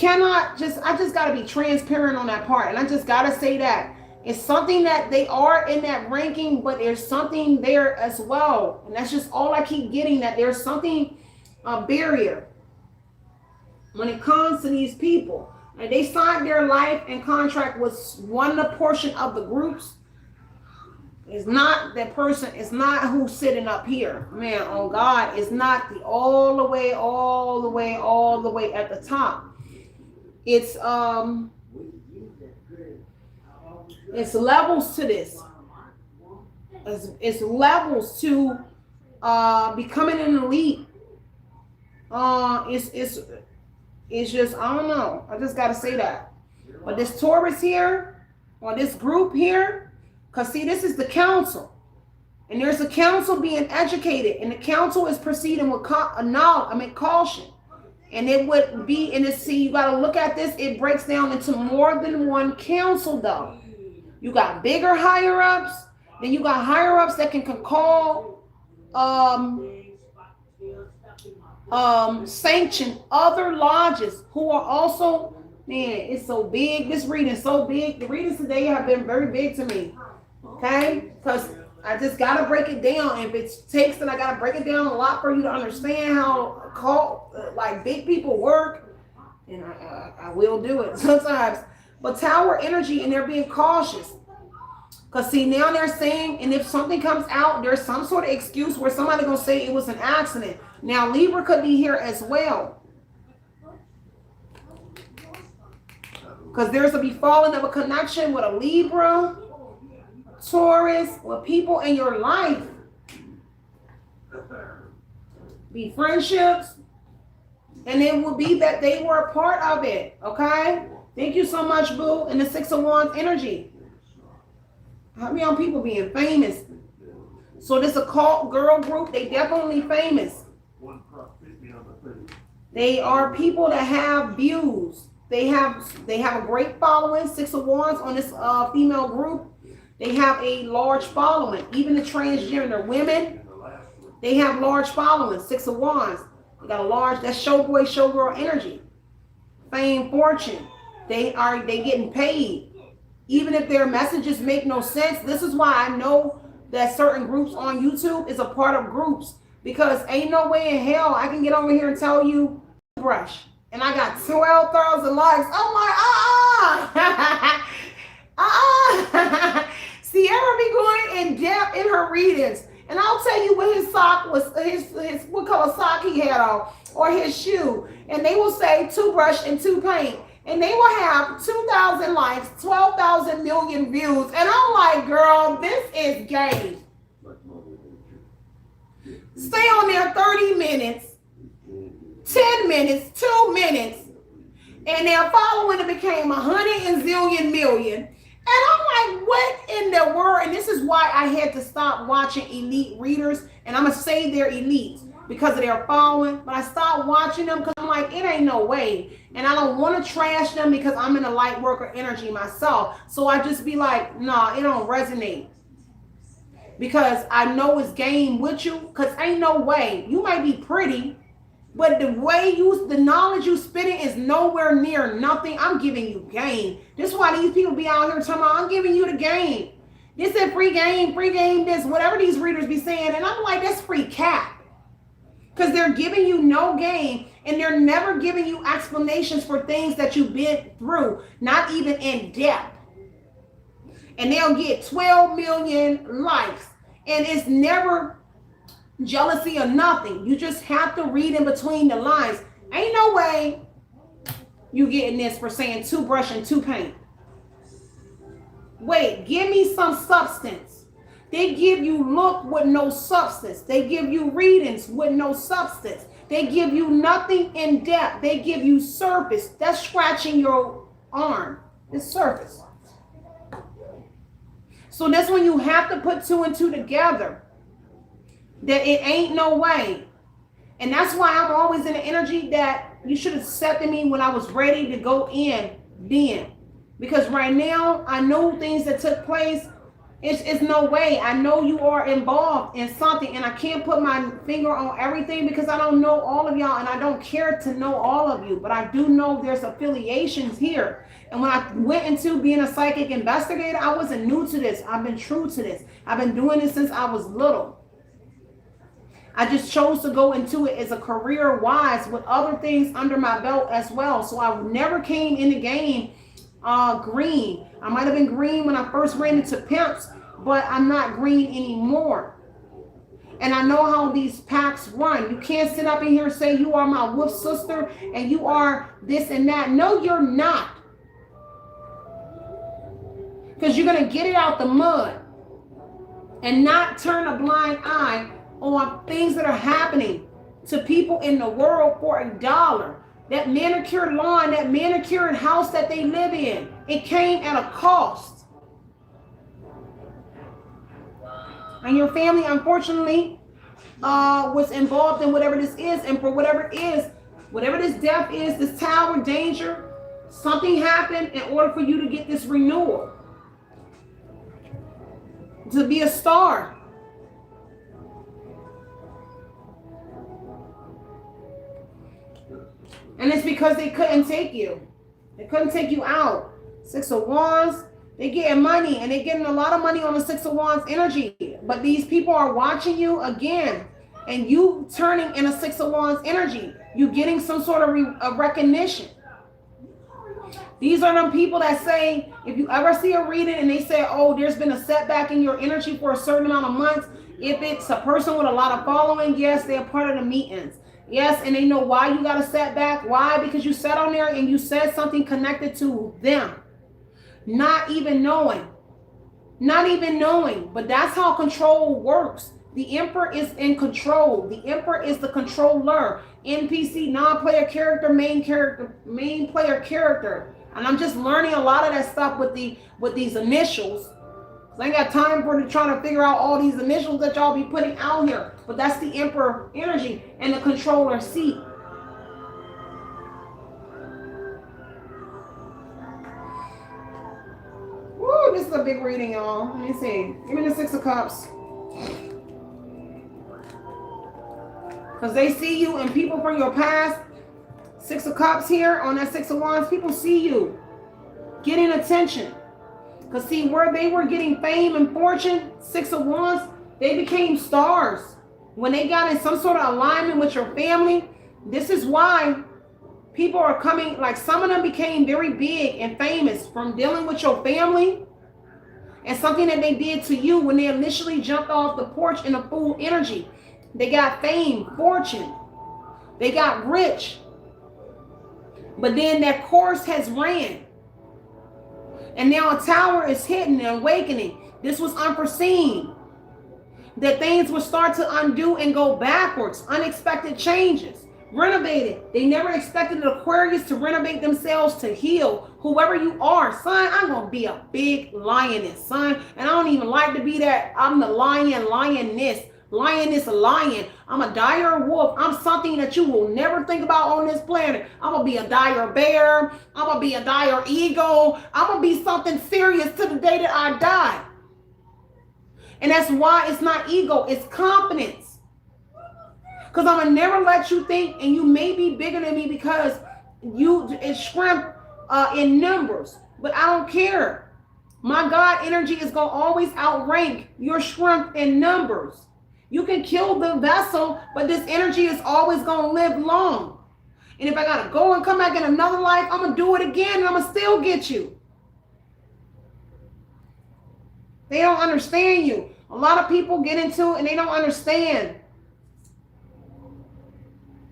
gotta be transparent on that part, and I just gotta say that it's something that they are in that ranking, but there's something there as well, and that's just all I keep getting, that there's something, a barrier when it comes to these people. And they signed their life and contract with one portion of the groups. It's not that person, it's not who's sitting up here. Man, oh God, it's not the all the way at the top. It's levels to this. It's levels to becoming an elite. It's just, I don't know. I just gotta say that. But this Taurus here, or this group here, because see, this is the council. And there's a council being educated, and the council is proceeding with caution. And it would be in this, see, you gotta look at this, it breaks down into more than one council though. You got bigger higher ups, then you got higher ups that can call sanction other lodges who are also, man, it's so big. This reading is so big. The readings today have been very big to me. Okay? Because I just got to break it down. If it takes, then I got to break it down a lot for you to understand how like big people work. And I will do it sometimes. But tower energy, and they're being cautious. Because see, now they're saying, and if something comes out, there's some sort of excuse where somebody's going to say it was an accident. Now, Libra could be here as well. Because there's a befalling of a connection with a Libra, Taurus, with people in your life. Be friendships. And it will be that they were a part of it. Okay? Thank you so much, Boo. And the Six of Wands energy. How many young people being famous? So this occult girl group, they definitely famous. They are people that have views. They have a great following. Six of Wands on this female group. They have a large following. Even the transgender women, they have large followings. Six of Wands. They got a large, that's showboy, showgirl energy. Fame, fortune. They getting paid. Even if their messages make no sense. This is why I know that certain groups on YouTube is a part of groups. Because ain't no way in hell I can get over here and tell you brush. And I got 12,000 likes. I'm like, Sierra be going in depth in her readings. And I'll tell you what his sock was, his what color sock he had on, or his shoe. And they will say toothbrush and two paint. And they will have 2,000 likes, 12,000 million views. And I'm like, girl, this is gay. Stay on there 30 minutes, 10 minutes, 2 minutes. And their following became 100 and zillion million. I'm like, what in the world? And this is why I had to stop watching elite readers. And I'm going to say they're elites because of their following. But I stopped watching them because I'm like, it ain't no way. And I don't want to trash them because I'm in a light worker energy myself. So I just be like, nah, it don't resonate. Because I know it's game with you. Because ain't no way. You might be pretty, but the way the knowledge you spitting is nowhere near nothing. I'm giving you game. This is why these people be out here talking about, I'm giving you the game. This is free game, this, whatever these readers be saying. And I'm like, that's free cap. Because they're giving you no game, and they're never giving you explanations for things that you've been through, not even in depth. And they'll get 12 million likes, and it's never jealousy or nothing. You just have to read in between the lines. Ain't no way you getting this for saying toothbrush and toothpaste. Wait, give me some substance. They give you look with no substance. They give you readings with no substance. They give you nothing in depth. They give you surface. That's scratching your arm. It's surface. So that's when you have to put two and two together. That it ain't no way. And that's why I'm always in the energy that you should have accepted me when I was ready to go in then. Because right now, I know things that took place. It's no way. I know you are involved in something, and I can't put my finger on everything because I don't know all of y'all, and I don't care to know all of you. But I do know there's affiliations here. And when I went into being a psychic investigator, I wasn't new to this. I've been true to this. I've been doing this since I was little. I just chose to go into it as a career-wise with other things under my belt as well. So I never came in the game green. I might have been green when I first ran into pimps, but I'm not green anymore. And I know how these packs run. You can't sit up in here and say you are my wolf sister and you are this and that. No, you're not. Because you're going to get it out the mud and not turn a blind eye on things that are happening to people in the world for $1. That manicured lawn, that manicured house that they live in, it came at a cost. And your family, unfortunately, was involved in whatever this is. And for whatever it is, whatever this death is, this tower danger, something happened in order for you to get this renewal. To be a star. And it's because they couldn't take you. They couldn't take you out. 6 of Wands, they getting money, and they're getting a lot of money on the 6 of Wands energy. But these people are watching you again, and you turning in a 6 of Wands energy. You getting some sort of recognition. These are them people that say, if you ever see a reading and they say, oh, there's been a setback in your energy for a certain amount of months. If it's a person with a lot of following, yes, they're part of the meetings. Yes, and they know why you got a setback. Why? Because you sat on there and you said something connected to them. Not even knowing. Not even knowing. But that's how control works. The Emperor is in control. The Emperor is the controller. NPC, non-player character, main player character. And I'm just learning a lot of that stuff with these initials. So I ain't got time for trying to figure out all these initials that y'all be putting out here. But that's the Emperor energy and the controller seat. Woo, this is a big reading, y'all. Let me see. Give me the 6 of Cups. Because they see you, and people from your past, 6 of Cups here on that 6 of Wands, people see you getting attention. Because see, where they were getting fame and fortune, 6 of Wands, they became stars. When they got in some sort of alignment with your family, this is why people are coming, like some of them became very big and famous from dealing with your family and something that they did to you when they initially jumped off the porch in a full energy. They got fame, fortune. They got rich. But then that course has ran. And now a tower is hitting and awakening. This was unforeseen. That things would start to undo and go backwards. Unexpected changes. renovated. They never expected the Aquarius to renovate themselves, to heal. Whoever you are, son, I'm going to be a big lioness, son. And I don't even like to be that. I'm the lioness, lion. I'm a dire wolf. I'm something that you will never think about on this planet. I'm going to be a dire bear. I'm going to be a dire eagle. I'm going to be something serious to the day that I die. And that's why it's not ego, it's confidence. Because I'm going to never let you think, and you may be bigger than me because it's shrimp in numbers. But I don't care. My God energy is going to always outrank your shrimp in numbers. You can kill the vessel, but this energy is always going to live long. And if I got to go and come back in another life, I'm going to do it again, and I'm going to still get you. They don't understand you. A lot of people get into it and they don't understand.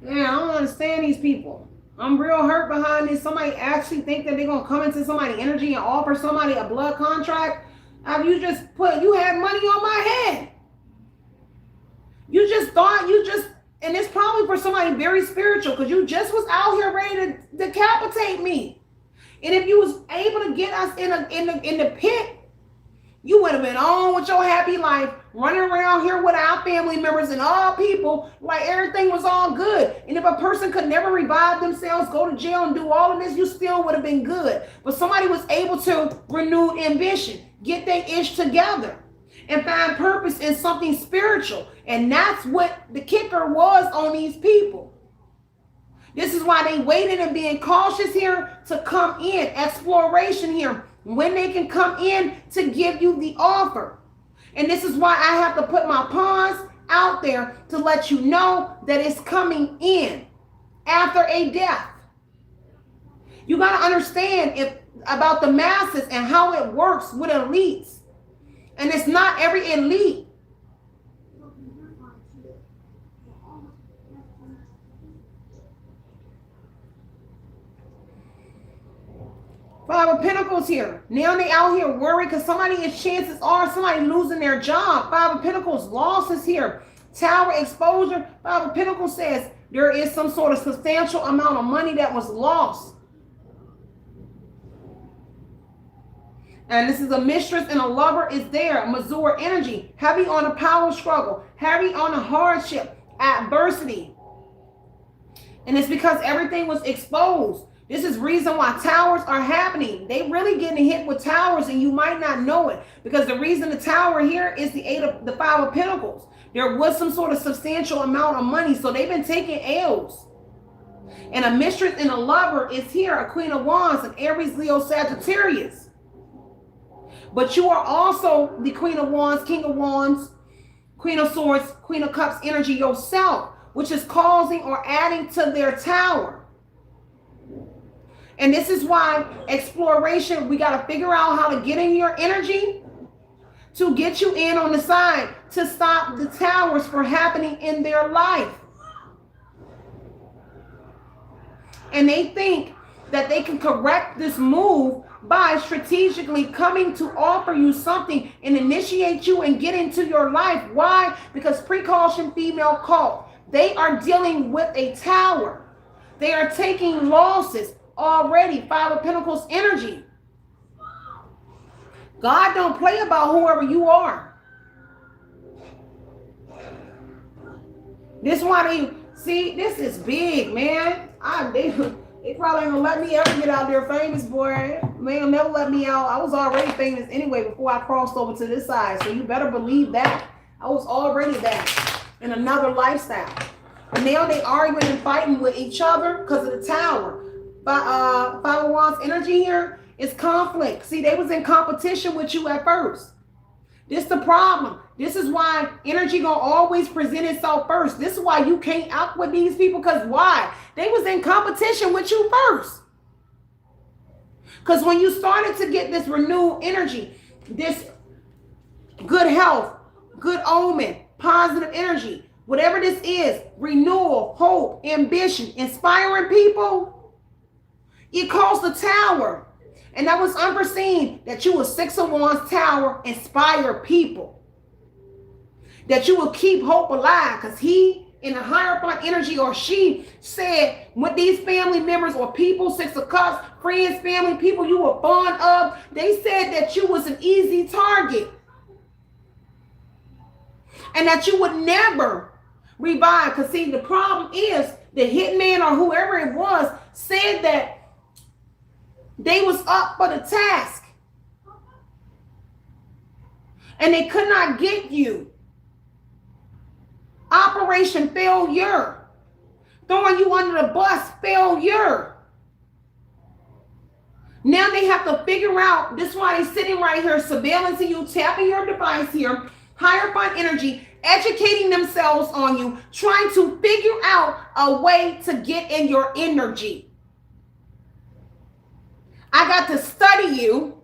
Yeah, I don't understand these people. I'm real hurt behind this. Somebody actually think that they're going to come into somebody's energy and offer somebody a blood contract. You had money on my head. You just thought and it's probably for somebody very spiritual, because you just was out here ready to decapitate me. And if you was able to get us in the pit, you would have been on with your happy life, running around here with our family members and all people like everything was all good. And if a person could never revive themselves, go to jail and do all of this, you still would have been good. But somebody was able to renew ambition, get their ish together, and find purpose in something spiritual. And that's what the kicker was on these people. This is why they waited and being cautious here to come in, exploration here, when they can come in to give you the offer. And this is why I have to put my pawns out there to let you know that it's coming in after a death. You got to understand about the masses and how it works with elites. And it's not every elite. Five of Pentacles here. Now they out here worried because chances are somebody losing their job. Five of Pentacles losses here. Tower exposure. Five of Pentacles says there is some sort of substantial amount of money that was lost. And this is a mistress and a lover is there. Mazur energy. Heavy on a power struggle. Heavy on a hardship. Adversity. And it's because everything was exposed. This is reason why towers are happening. They really getting hit with towers and you might not know it. Because the reason the tower here is the Five of Pentacles. There was some sort of substantial amount of money. So they've been taking L's. And a mistress and a lover is here. A Queen of Wands, an Aries, Leo, Sagittarius. But you are also the Queen of Wands, King of Wands, Queen of Swords, Queen of Cups energy yourself. Which is causing or adding to their tower. And this is why exploration, we got to figure out how to get in your energy to get you in on the side to stop the towers from happening in their life. And they think that they can correct this move by strategically coming to offer you something and initiate you and get into your life. Why? Because precaution female cult. They are dealing with a tower. They are taking losses. Already, Five of Pentacles energy. God don't play about whoever you are. This is why this is big, man. They probably ain't gonna let me ever get out there famous, boy. They'll never let me out. I was already famous anyway before I crossed over to this side. So you better believe that. I was already that in another lifestyle. And now they arguing and fighting with each other because of the tower. Five of Wands energy here is conflict. See, they was in competition with you at first. This is the problem. This is why energy gonna always present itself first. This is why you can't out with these people, because why? They was in competition with you first. Because when you started to get this renewed energy, this good health, good omen, positive energy, whatever this is, renewal, hope, ambition, inspiring people, it caused the tower. And that was unforeseen that you would Six of Wands tower inspire people. That you will keep hope alive because he in a Hierophant energy, or she said with these family members or people, Six of Cups, friends, family, people you were fond of, they said that you was an easy target and that you would never revive. Because see, the problem is the hitman or whoever it was said that they was up for the task and they could not get you. Operation failure. Throwing you under the bus, failure. Now they have to figure out, this is why they're sitting right here, surveillancing you, tapping your device here, Hierophant energy, educating themselves on you, trying to figure out a way to get in your energy. I got to study you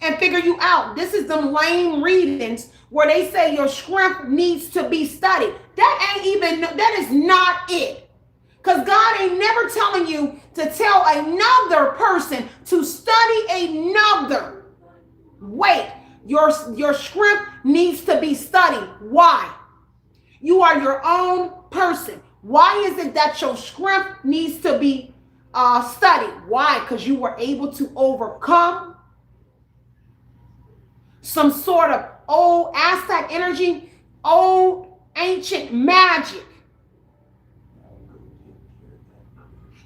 and figure you out. This is them lame readings where they say your strength needs to be studied. That is not it. Because God ain't never telling you to tell another person to study another. Wait, your strength needs to be studied. Why? You are your own person. Why is it that your strength needs to be studied? Why? Because you were able to overcome some sort of old Aztec energy, old ancient magic.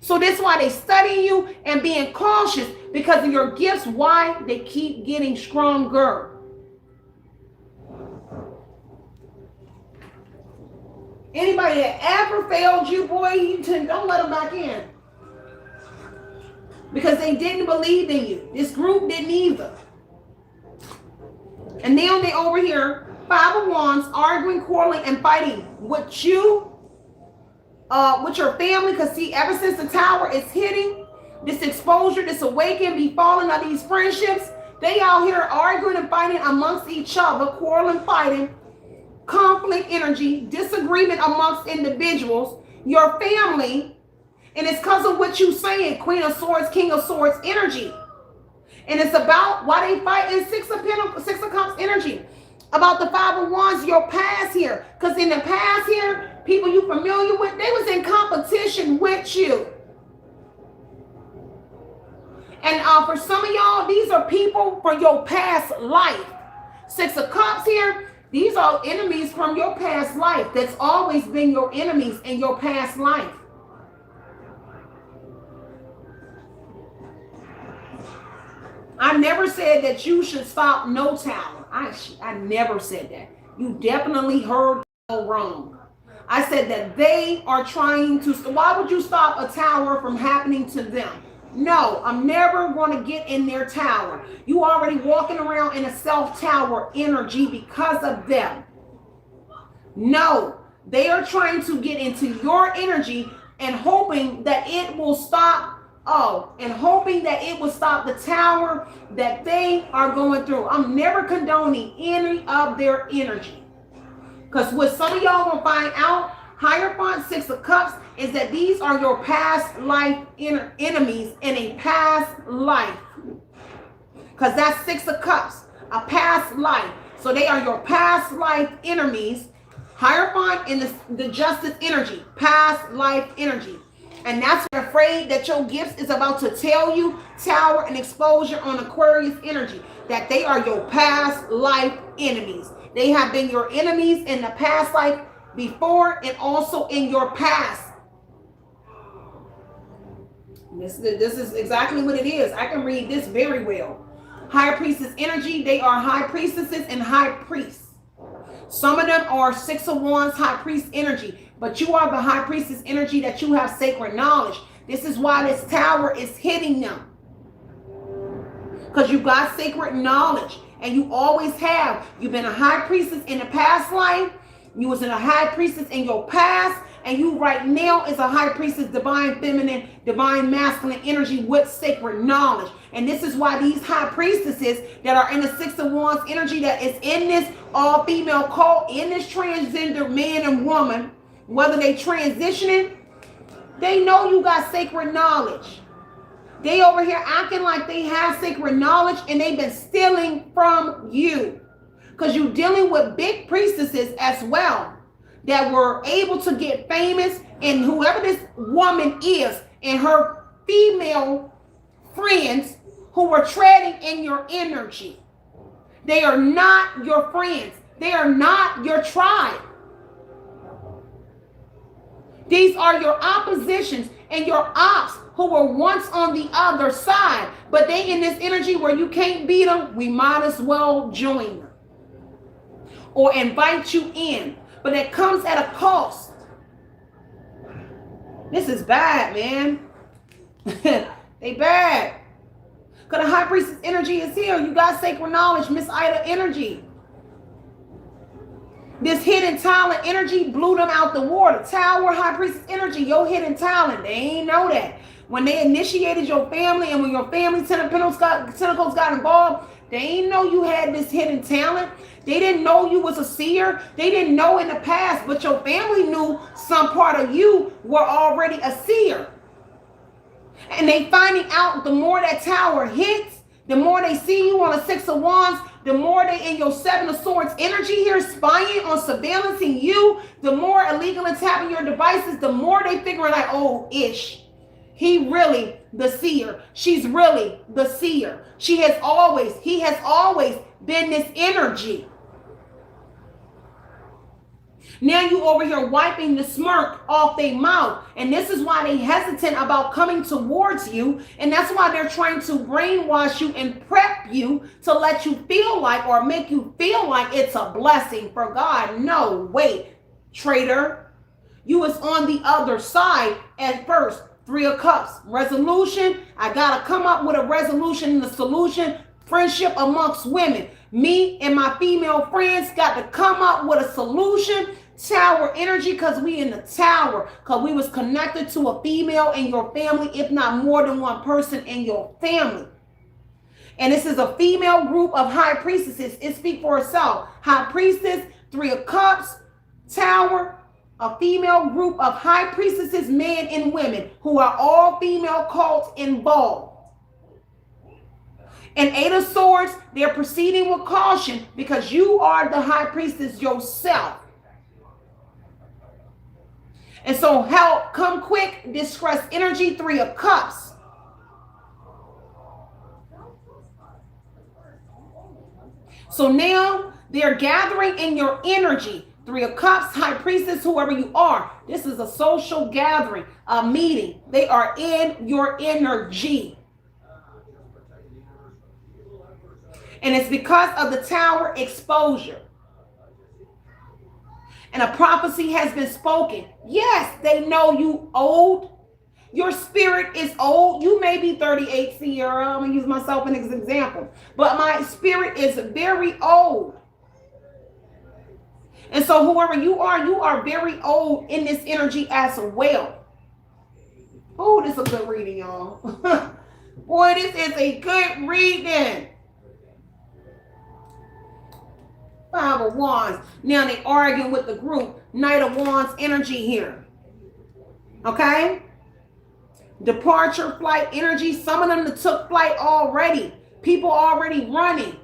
So that's why they study you and being cautious because of your gifts. Why? They keep getting stronger. Anybody that ever failed you, boy, you don't let them back in. Because they didn't believe in you. This group didn't either. And now they over here, Five of Wands, arguing, quarreling, and fighting with you, with your family. Because see, ever since the tower is hitting, this exposure, this awakening, be falling of these friendships, they out here arguing and fighting amongst each other, quarreling, fighting, conflict energy, disagreement amongst individuals, your family, and it's because of what you saying, Queen of Swords, King of Swords energy. And it's about why they fight in Six of Cups energy. About the Five of Wands, your past here. Because in the past here, people you familiar with, they was in competition with you. And for some of y'all, these are people from your past life. Six of Cups here, these are enemies from your past life. That's always been your enemies in your past life. I never said that you should stop no tower. I never said that. You definitely heard wrong. I said that they are trying to. Why would you stop a tower from happening to them? No, I'm never going to get in their tower. You already walking around in a self-tower energy because of them. No, they are trying to get into your energy and hoping that it will stop. And hoping that it will stop the tower that they are going through. I'm never condoning any of their energy. Because what some of y'all will find out, Hierophant, Six of Cups, is that these are your past life enemies in a past life. Because that's Six of Cups, a past life. So they are your past life enemies. Hierophant in the Justice energy, past life energy. And that's what afraid that your gifts is about to tell you, tower and exposure on Aquarius energy, that they are your past life enemies. They have been your enemies in the past life before and also in your past. This is exactly what it is. I can read this very well. High Priestess energy, they are high priestesses and high priests. Some of them are Six of Wands, high priest energy. But you are the high priestess energy that you have sacred knowledge. This is why this tower is hitting them. Because you got sacred knowledge. And you always have. You've been a high priestess in the past life. You was in a high priestess in your past. And you right now is a high priestess, divine feminine, divine masculine energy with sacred knowledge. And this is why these high priestesses that are in the Six of Wands energy that is in this all-female cult, in this transgender man and woman, whether they transitioning, they know you got sacred knowledge. They over here acting like they have sacred knowledge and they've been stealing from you. Because you're dealing with big priestesses as well. that were able to get famous, and whoever this woman is and her female friends who were treading in your energy. They are not your friends. They are not your tribe. These are your oppositions and your ops who were once on the other side, but they in this energy where you can't beat them. We might as well join them or invite you in, but it comes at a cost. This is bad, man. They bad. Because the high priestess energy is here. You got sacred knowledge, Miss Ida energy. This hidden talent energy blew them out the water. Tower, high priestess energy, your hidden talent. They ain't know that. When they initiated your family and when your family tentacles got involved, they ain't know you had this hidden talent. They didn't know you was a seer. They didn't know in the past, but your family knew some part of you were already a seer. And they finding out the more that tower hits, the more they see you on a 6 of Wands, the more they in your 7 of Swords energy here, spying on surveillancing you, the more illegal and tapping your devices, the more they figuring like, oh, ish. He really the seer. She's really the seer. He has always been this energy. Now you over here wiping the smirk off their mouth. And this is why they hesitant about coming towards you. And that's why they're trying to brainwash you and prep you to let you feel like or make you feel like it's a blessing for God. No, wait, traitor. You was on the other side at first. 3 of Cups. Resolution. I got to come up with a resolution and a solution. Friendship amongst women. Me and my female friends got to come up with a solution. Tower energy, because we in the tower, because we was connected to a female in your family, if not more than one person in your family. And this is a female group of high priestesses. It speaks for itself. High priestess, 3 of Cups, tower, a female group of high priestesses, men and women, who are all female cults involved. And 8 of Swords, they're proceeding with caution because you are the high priestess yourself. And so help, come quick, distress energy, 3 of Cups. So now they're gathering in your energy. 3 of Cups, high priestess, whoever you are. This is a social gathering, a meeting. They are in your energy. And it's because of the tower exposure. And a prophecy has been spoken. Yes, they know you old. Your spirit is old. You may be 38, Sierra. I'm going to use myself as an example. But my spirit is very old. And so whoever you are very old in this energy as well. Oh, this is a good reading, y'all. Boy, this is a good reading. 5 of Wands. Now they arguing with the group. Knight of Wands energy here. Okay? Departure, flight energy. Some of them that took flight already. People already running.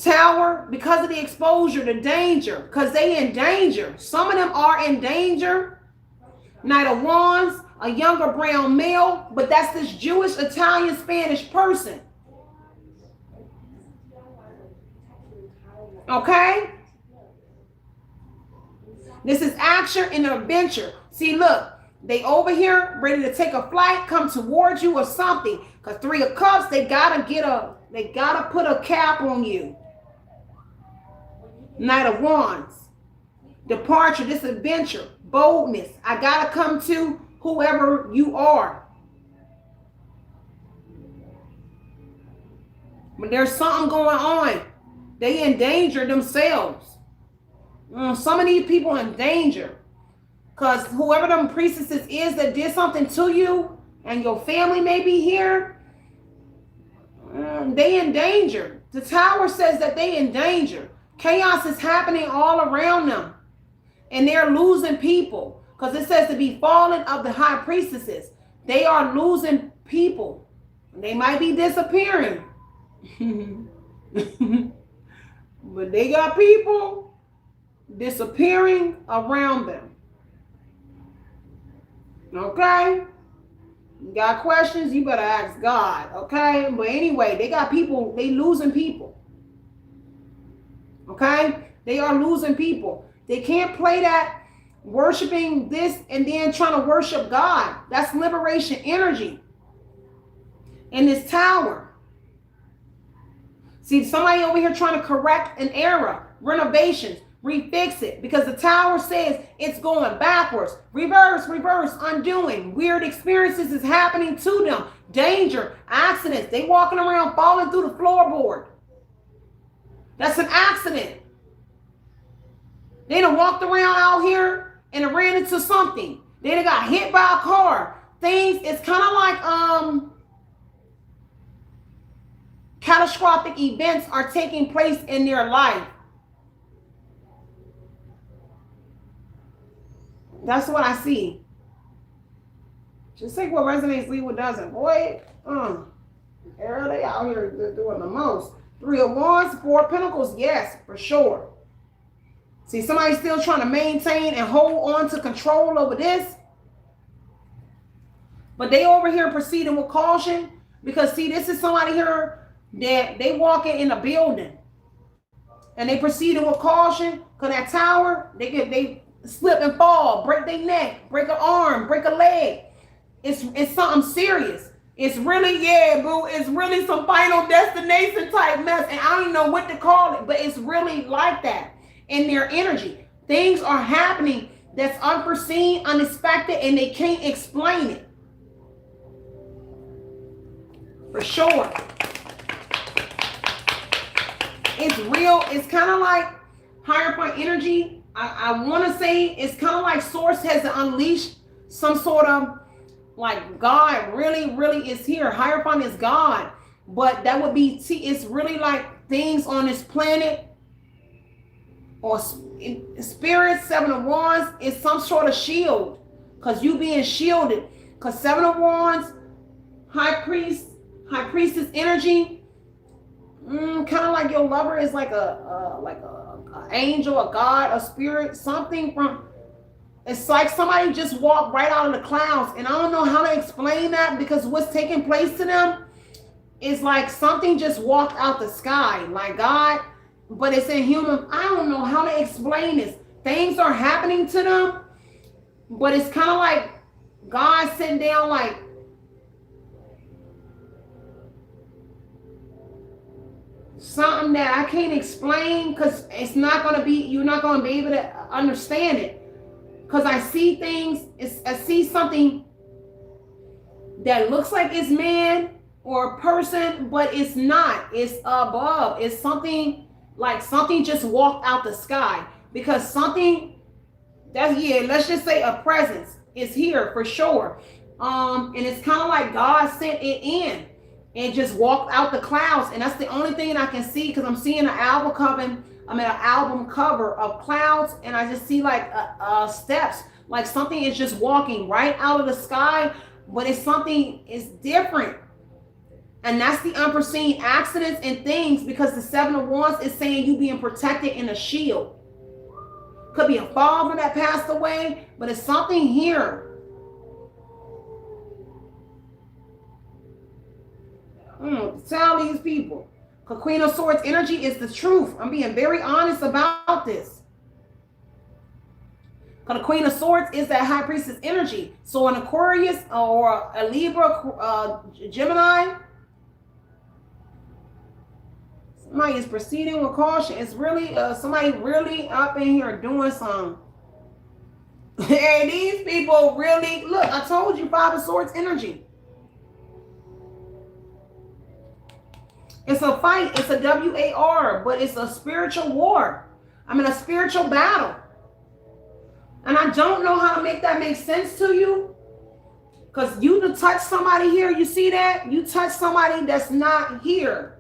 Tower, because of the exposure, the danger. Because they in danger. Some of them are in danger. Knight of Wands, a younger brown male. But that's this Jewish, Italian, Spanish person. Okay? This is action and adventure. See, look, they over here ready to take a flight, come towards you or something. Because 3 of Cups, they gotta put a cap on you. Knight of Wands. Departure, this adventure, boldness. I gotta come to whoever you are. But there's something going on. They in danger themselves. Some of these people in danger. Because whoever them priestesses is that did something to you and your family may be here, they in danger. The tower says that they in danger. Chaos is happening all around them. And they're losing people. Because it says to be fallen of the high priestesses. They are losing people. They might be disappearing. But they got people. disappearing around them. Okay? You got questions, you better ask God. Okay? But anyway, they got people, they losing people. Okay? They are losing people. They can't play that worshiping this and then trying to worship God. That's liberation energy in this tower. See, somebody over here trying to correct an error, renovations, refix it, because the tower says it's going backwards, reverse, undoing. Weird experiences is happening to them. Danger, accidents. They walking around falling through the floorboard. That's an accident. They done walked around out here and ran into something. They done got hit by a car. Things, it's kind of like catastrophic events are taking place in their life. That's what I see. Just take what resonates, leave what doesn't. Boy, they out here doing the most. 3 of Wands, 4 of Pentacles, yes, for sure. See, somebody's still trying to maintain and hold on to control over this. But they over here proceeding with caution. Because, see, this is somebody here that they walking in a building. And they proceeding with caution. Because that tower, they slip and fall, break their neck, break an arm, break a leg. It's something serious. It's really, yeah, boo, it's really some Final Destination type mess. And I don't know what to call it, but it's really like that in their energy. Things are happening that's unforeseen, unexpected, and they can't explain it. For sure. It's real. It's kind of like higher point energy. I want to say it's kind of like Source has unleashed some sort of like God really is here. Hierophant is God. But that would be, see, it's really like things on this planet or spirit. 7 of Wands is some sort of shield. Because you being shielded. Because 7 of Wands, High Priestess energy. Kind of like your lover is like a angel, a god, a spirit, something from. It's like somebody just walked right out of the clouds, and I don't know how to explain that because what's taking place to them is like something just walked out the sky, like God, but it's in human. I don't know how to explain this. Things are happening to them, but it's kind of like God sitting down like. Something that I can't explain because it's not going to be, you're not going to be able to understand it. Because I see things, I see something that looks like it's man or a person, but it's not. It's above. It's something like something just walked out the sky. Because something, that's, yeah, let's just say a presence is here for sure. And it's kind of like God sent it in. And just walked out the clouds, and that's the only thing I can see because I'm seeing an album cover of clouds, and I just see like steps, like something is just walking right out of the sky, but it's something is different, and that's the unforeseen accidents and things because the 7 of Wands is saying you being protected in a shield. Could be a father that passed away, but it's something here. Tell these people. Because Queen of Swords energy is the truth. I'm being very honest about this. Because the Queen of Swords is that High Priestess energy. So an Aquarius or a Libra, Gemini, somebody is proceeding with caution. It's really somebody really up in here doing something. And these people really, look, I told you 5 of Swords energy. It's a fight. It's a war, but it's a spiritual war. I mean, a spiritual battle. And I don't know how to make that make sense to you. Because you to touch somebody here, you see that? You touch somebody that's not here.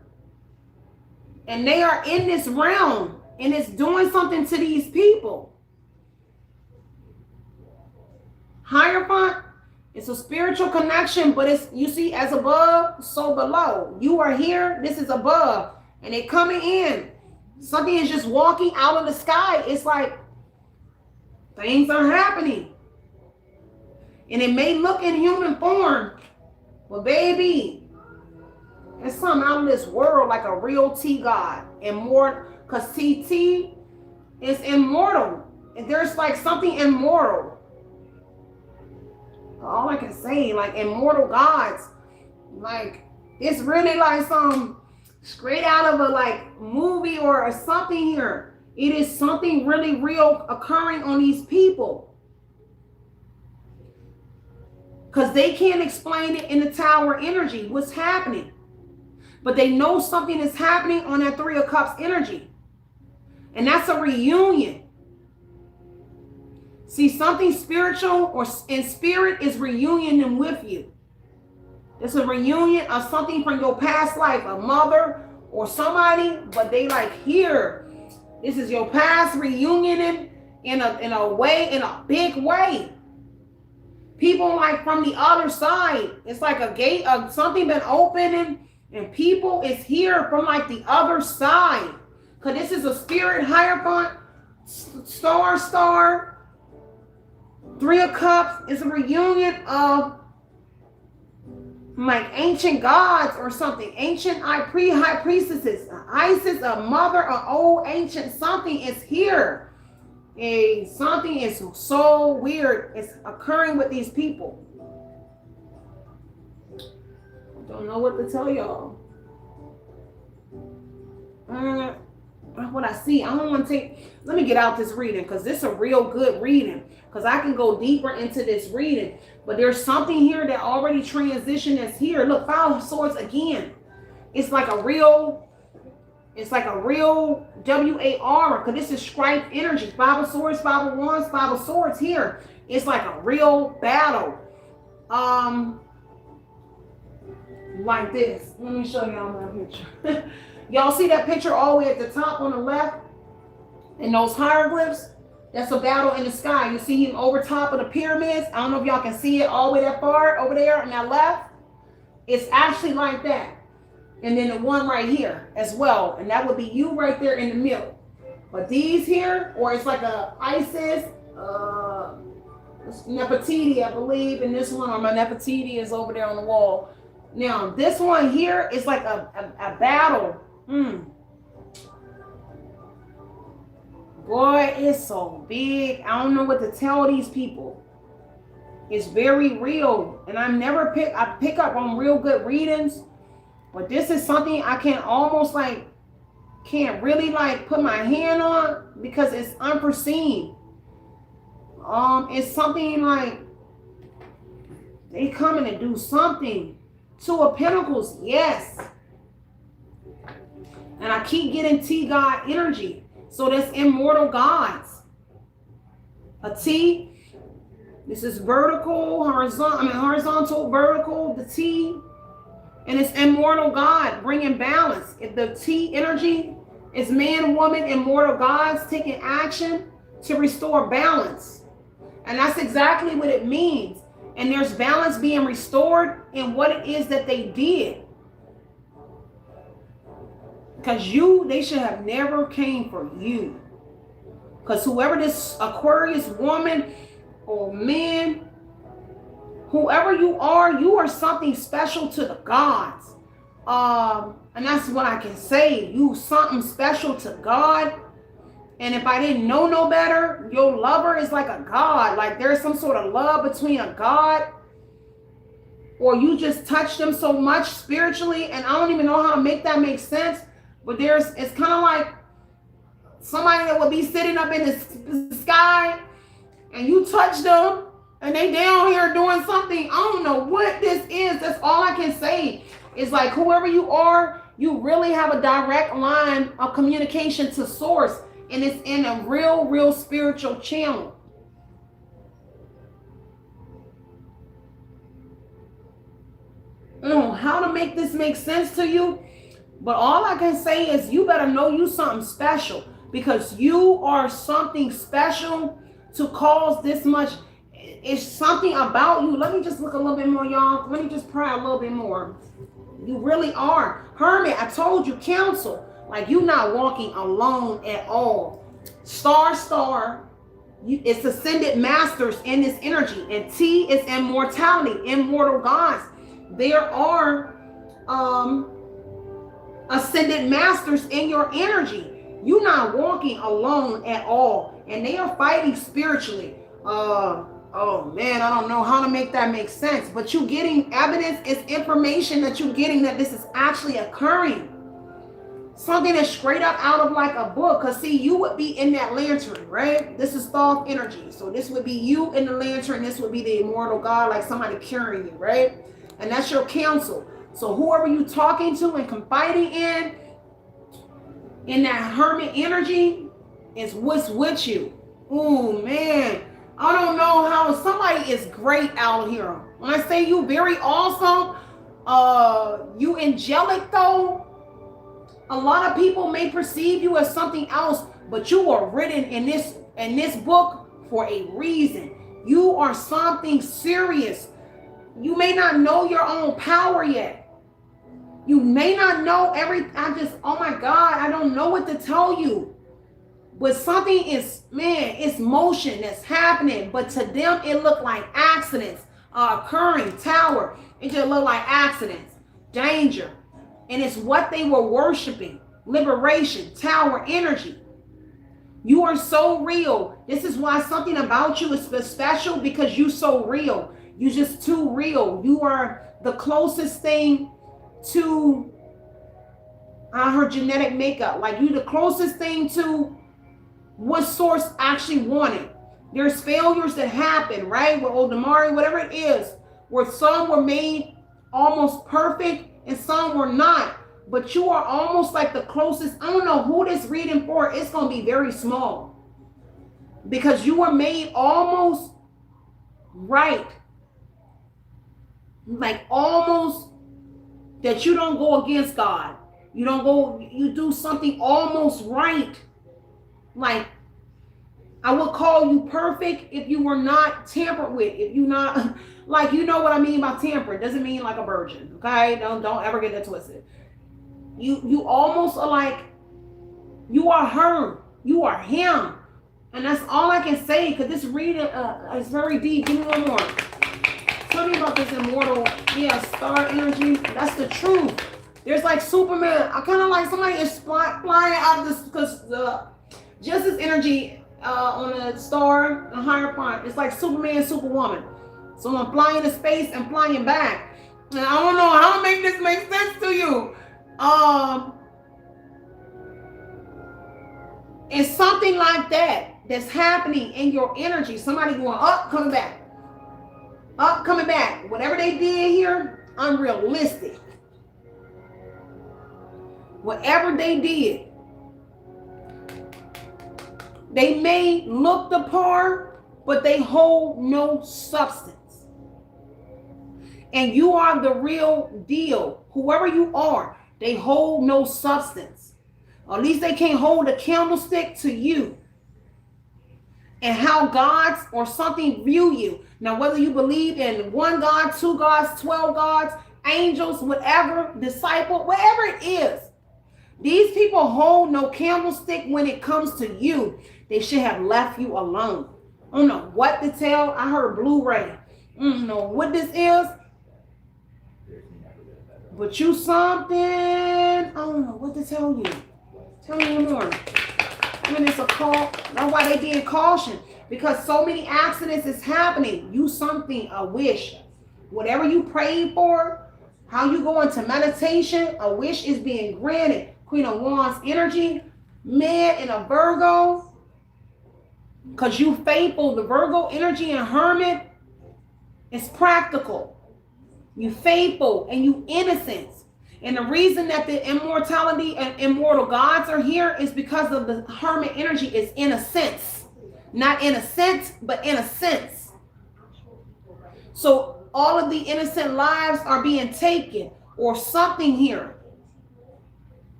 And they are in this realm. And it's doing something to these people. Hierophant. It's a spiritual connection, but it's, you see, as above, so below. You are here, this is above, and they coming in. Something is just walking out of the sky. It's like things are happening. And it may look in human form, but baby, it's something out of this world, like a real T God. Immortal, because CT is immortal. And there's like something immortal. All I can say, like immortal gods. Like, it's really like some straight out of a like movie or something here. It is something really real occurring on these people. Because they can't explain it in the tower energy, what's happening. But they know something is happening on that Three of Cups energy. And that's a reunion. See, something spiritual or in spirit is reunioning with you. It's a reunion of something from your past life, a mother or somebody, but they like here. This is your past reunioning in a way, in a big way. People like from the other side. It's like a gate of something been opening, and people is here from like the other side. Because this is a spirit hierophant, star. Three of Cups is a reunion of like ancient gods or something. Ancient high priestesses. Isis, a mother, an old ancient something is here. Something is so weird. It's occurring with these people. I don't know what to tell y'all. What I see, I don't want to take. Let me get out this reading because this is a real good reading. Because I can go deeper into this reading. But there's something here that already transitioned that's here. Look, Five of Swords again. It's like a real WAR, because this is strife energy. Five of Swords, Five of Wands, Five of Swords here. It's like a real battle. Like this. Let me show y'all my picture. Y'all see that picture all the way at the top on the left? And those hieroglyphs? That's a battle in the sky. You see him over top of the pyramids. I don't know if y'all can see it all the way that far over there on that left. It's actually like that. And then the one right here as well. And that would be you right there in the middle. But these here, or it's like a Isis, Nefertiti, I believe. And this one, or my Nefertiti is over there on the wall. Now, this one here is like a battle. Boy, it's so big. I don't know what to tell these people. It's very real. And I pick up on real good readings. But this is something I can almost like, can't really like put my hand on because it's unforeseen. It's something like they coming to do something. Two of Pentacles, yes. And I keep getting T God energy. So that's immortal gods. A T. This is vertical, horizontal, vertical, the T. And it's immortal God bringing balance. If the T energy is man, woman, immortal gods taking action to restore balance. And that's exactly what it means. And there's balance being restored in what it is that they did. Because they should have never came for you. Because whoever this Aquarius woman or man, whoever you are something special to the gods. And that's what I can say. You something special to God. And if I didn't know no better, your lover is like a god. Like there's some sort of love between a god. Or you just touch them so much spiritually. And I don't even know how to make that make sense. But it's kind of like somebody that would be sitting up in the sky. And you touch them. And they down here doing something. I don't know what this is. That's all I can say. It's like whoever you are, you really have a direct line of communication to source. And it's in a real spiritual channel. I don't know how to make this make sense to you. But all I can say is you better know you something special. Because you are something special to cause this much. It's something about you. Let me just look a little bit more, y'all. Let me just pray a little bit more. You really are. Hermit, I told you, counsel. Like you're not walking alone at all. Star, it's ascended masters in this energy, and T is immortality, immortal gods. There are ascended masters in your energy. You're not walking alone at all, and they are fighting spiritually. Oh man, I don't know how to make that make sense, but you getting evidence, it's information that you're getting that this is actually occurring. Something that's straight up out of like a book. Because see, you would be in that lantern, right? This is thought energy. So this would be you in the lantern. This would be the immortal God, like somebody carrying you, right? And that's your counsel. So whoever you talking to and confiding in that hermit energy, is what's with you. Oh man, I don't know how somebody is great out here. When I say you very awesome, you angelic though. A lot of people may perceive you as something else, but you are written in this book for a reason. You are something serious. You may not know your own power yet. You may not know oh my God, I don't know what to tell you. But something is, man, it's motion that's happening. But to them, it looked like accidents occurring. Tower, it just looked like accidents, danger. And it's what they were worshiping. Liberation, tower, energy. You are so real. This is why something about you is special, because you're so real. You're just too real. You are the closest thing to her genetic makeup. Like you're the closest thing to what source actually wanted. There's failures that happen, right? With Odamari, whatever it is, where some were made almost perfect and some were not. But you are almost like the closest. I don't know who this reading for. It's going to be very small. Because you were made almost right. Like almost that you don't go against God. You do something almost right. Like, I would call you perfect if you were not tampered with. If you not, like, you know what I mean by tampered. Doesn't mean like a virgin, okay? Don't ever get that twisted. You almost are like, you are her. You are him. And that's all I can say, because this reading is very deep. Give me one more. Tell me about this immortal, star energy. That's the truth. There's like Superman. I kind of like somebody is flying out of this, because just this energy on a star, a higher point, it's like Superman, Superwoman. So I'm flying into space and flying back. And I don't know how to make this make sense to you. It's something like that that's happening in your energy. Somebody going up, coming back. Up, coming back. Whatever they did here, unrealistic. Whatever they did, they may look the part, but they hold no substance. And you are the real deal. Whoever you are, they hold no substance. Or at least they can't hold a candlestick to you. And how gods or something view you. Now, whether you believe in one God, two gods, 12 gods, angels, whatever, disciple, whatever it is, these people hold no candlestick when it comes to you. They should have left you alone. I don't know what to tell. I heard Blu-ray. I don't know what this is. But you something. I don't know what to tell you. Tell me more. When it's a call, that's why they being cautioned. Because so many accidents is happening. You something, a wish. Whatever you prayed for, how you go into meditation, a wish is being granted. Queen of Wands energy, man in a Virgo. Because you faithful, the Virgo energy and hermit is practical. You faithful and you innocent. And the reason that the immortality and immortal gods are here is because of the hermit energy is in a sense. Not in a sense, but in a sense. So all of the innocent lives are being taken or something here.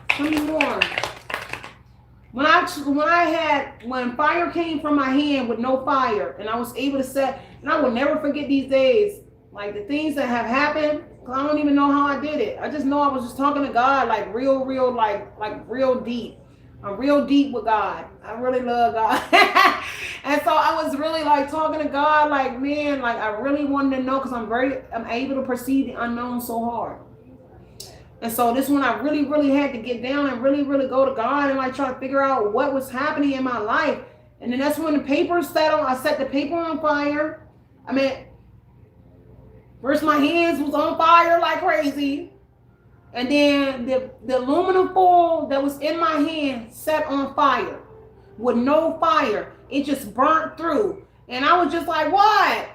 Tell me more. When fire came from my hand with no fire, and I was able to set, and I will never forget these days, like the things that have happened I don't even know how I did it. I just know I was just talking to God, like real, like real deep. I'm real deep with God. I really love God. And so I was really like talking to God, like, man, like I really wanted to know, because I'm able to perceive the unknown so hard. And so this one I really had to get down and really go to God and like try to figure out what was happening in my life. And then that's when the paper settled. I set the paper on fire. I mean, first my hands was on fire like crazy. And then the aluminum foil that was in my hand set on fire with no fire. It just burnt through. And I was just like, what?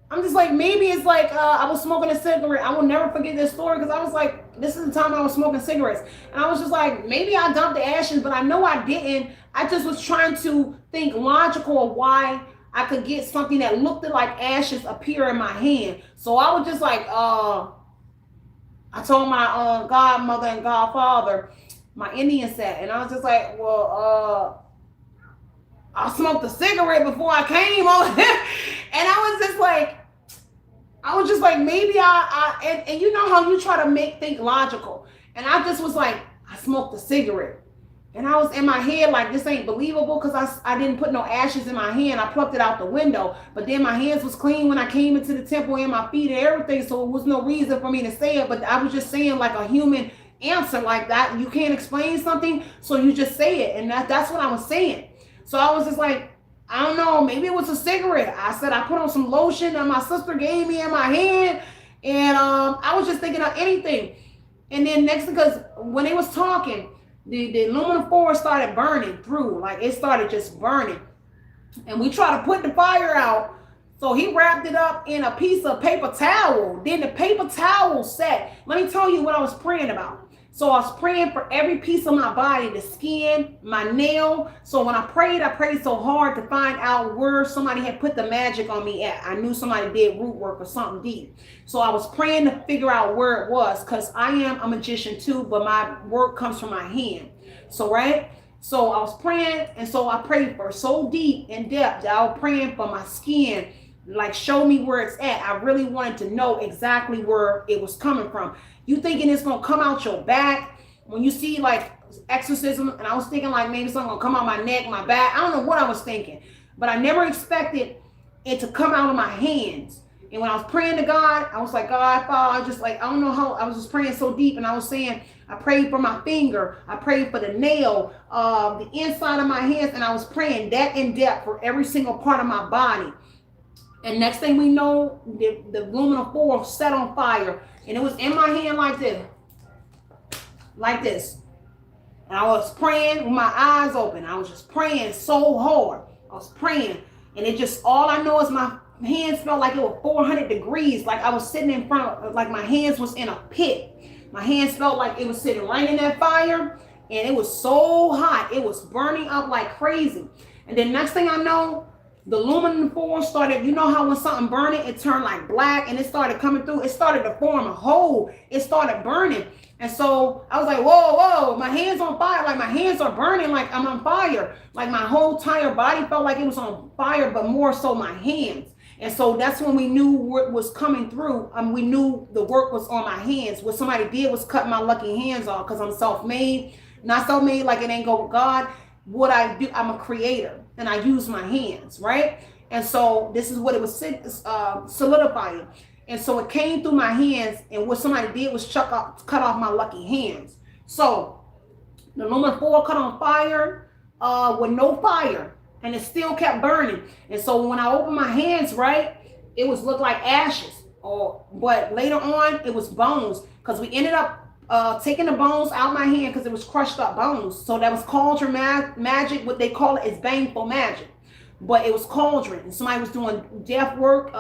I'm just like, maybe it's like I was smoking a cigarette. I will never forget this story, because I was like, this is the time I was smoking cigarettes. And I was just like, maybe I dumped the ashes, but I know I didn't. I just was trying to think logical of why I could get something that looked like ashes appear in my hand. So I was just like, I told my godmother and godfather, my Indian set, and I was just like, well, I smoked a cigarette before I came over here. And I was just like, maybe and you know how you try to think logical. And I just was like, I smoked a cigarette. And I was in my head like, this ain't believable, because I didn't put no ashes in my hand. I plucked it out the window. But then my hands was clean when I came into the temple, and my feet and everything. So it was no reason for me to say it. But I was just saying like a human answer like that. You can't explain something, so you just say it. And that's what I was saying. So I was just like, I don't know, maybe it was a cigarette. I said I put on some lotion that my sister gave me in my hand. And I was just thinking of anything. And then next, because when they was talking, the aluminum foil started burning through. Like it started just burning. And we tried to put the fire out. So he wrapped it up in a piece of paper towel. Then the paper towel set. Let me tell you what I was praying about. So I was praying for every piece of my body, the skin, my nail. So when I prayed so hard to find out where somebody had put the magic on me at. I knew somebody did root work or something deep. So I was praying to figure out where it was, because I am a magician too, but my work comes from my hand. So, right? So I was praying, and so I prayed for so deep in depth that I was praying for my skin, like show me where it's at. I really wanted to know exactly where it was coming from. You thinking it's gonna come out your back when you see like exorcism, and I was thinking like maybe something gonna come out my neck, my back. I don't know what I was thinking, but I never expected it to come out of my hands. And when I was praying to God, I was like, God, Father, I just like, I don't know how, I was just praying so deep, and I was saying, I prayed for my finger, I prayed for the nail, the inside of my hands, and I was praying that in depth for every single part of my body. And next thing we know, the aluminum foil set on fire, and it was in my hand like this. And I was praying with my eyes open. I was just praying so hard. I was praying, and it just, all I know is my hands felt like it was 400 degrees. Like I was sitting in front of, like my hands was in a pit. My hands felt like it was sitting right in that fire, and it was so hot. It was burning up like crazy. And then next thing I know, the aluminum foil started, you know how when something burning, it turned like black, and it started coming through. It started to form a hole. It started burning. And so I was like, whoa, my hands on fire. Like my hands are burning like I'm on fire. Like my whole entire body felt like it was on fire, but more so my hands. And so that's when we knew what was coming through. We knew the work was on my hands. What somebody did was cut my lucky hands off, because I'm self-made. Not self-made like it ain't go with God. What I do, I'm a creator, and I use my hands, right? And so this is what it was solidifying. And so it came through my hands, and what somebody did was cut off my lucky hands. So the aluminum foil caught on fire with no fire, and it still kept burning. And so when I opened my hands, right, it was looked like ashes. But later on, it was bones, because we ended up taking the bones out my hand, because it was crushed up bones. So that was cauldron magic. What they call it is baneful magic, but it was cauldron, and somebody was doing death work,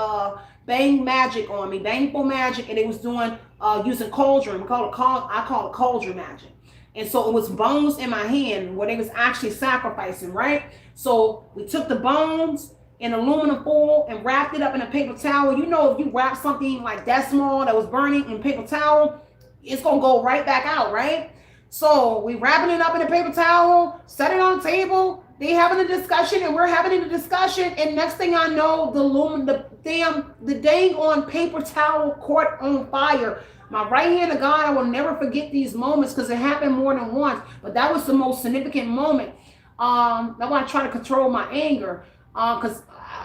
bang magic on me, baneful magic, and they was doing using cauldron. I call it cauldron magic. And so it was bones in my hand where they was actually sacrificing, right? So we took the bones in aluminum foil and wrapped it up in a paper towel. You know, if you wrap something like that small that was burning in paper towel, it's gonna go right back out, right? So we wrapping it up in a paper towel, set it on the table. They having a discussion and we're having a discussion, and next thing I know, the dang on paper towel caught on fire. My right hand of God, I will never forget these moments because it happened more than once. But that was the most significant moment. That's why I try to control my anger. Because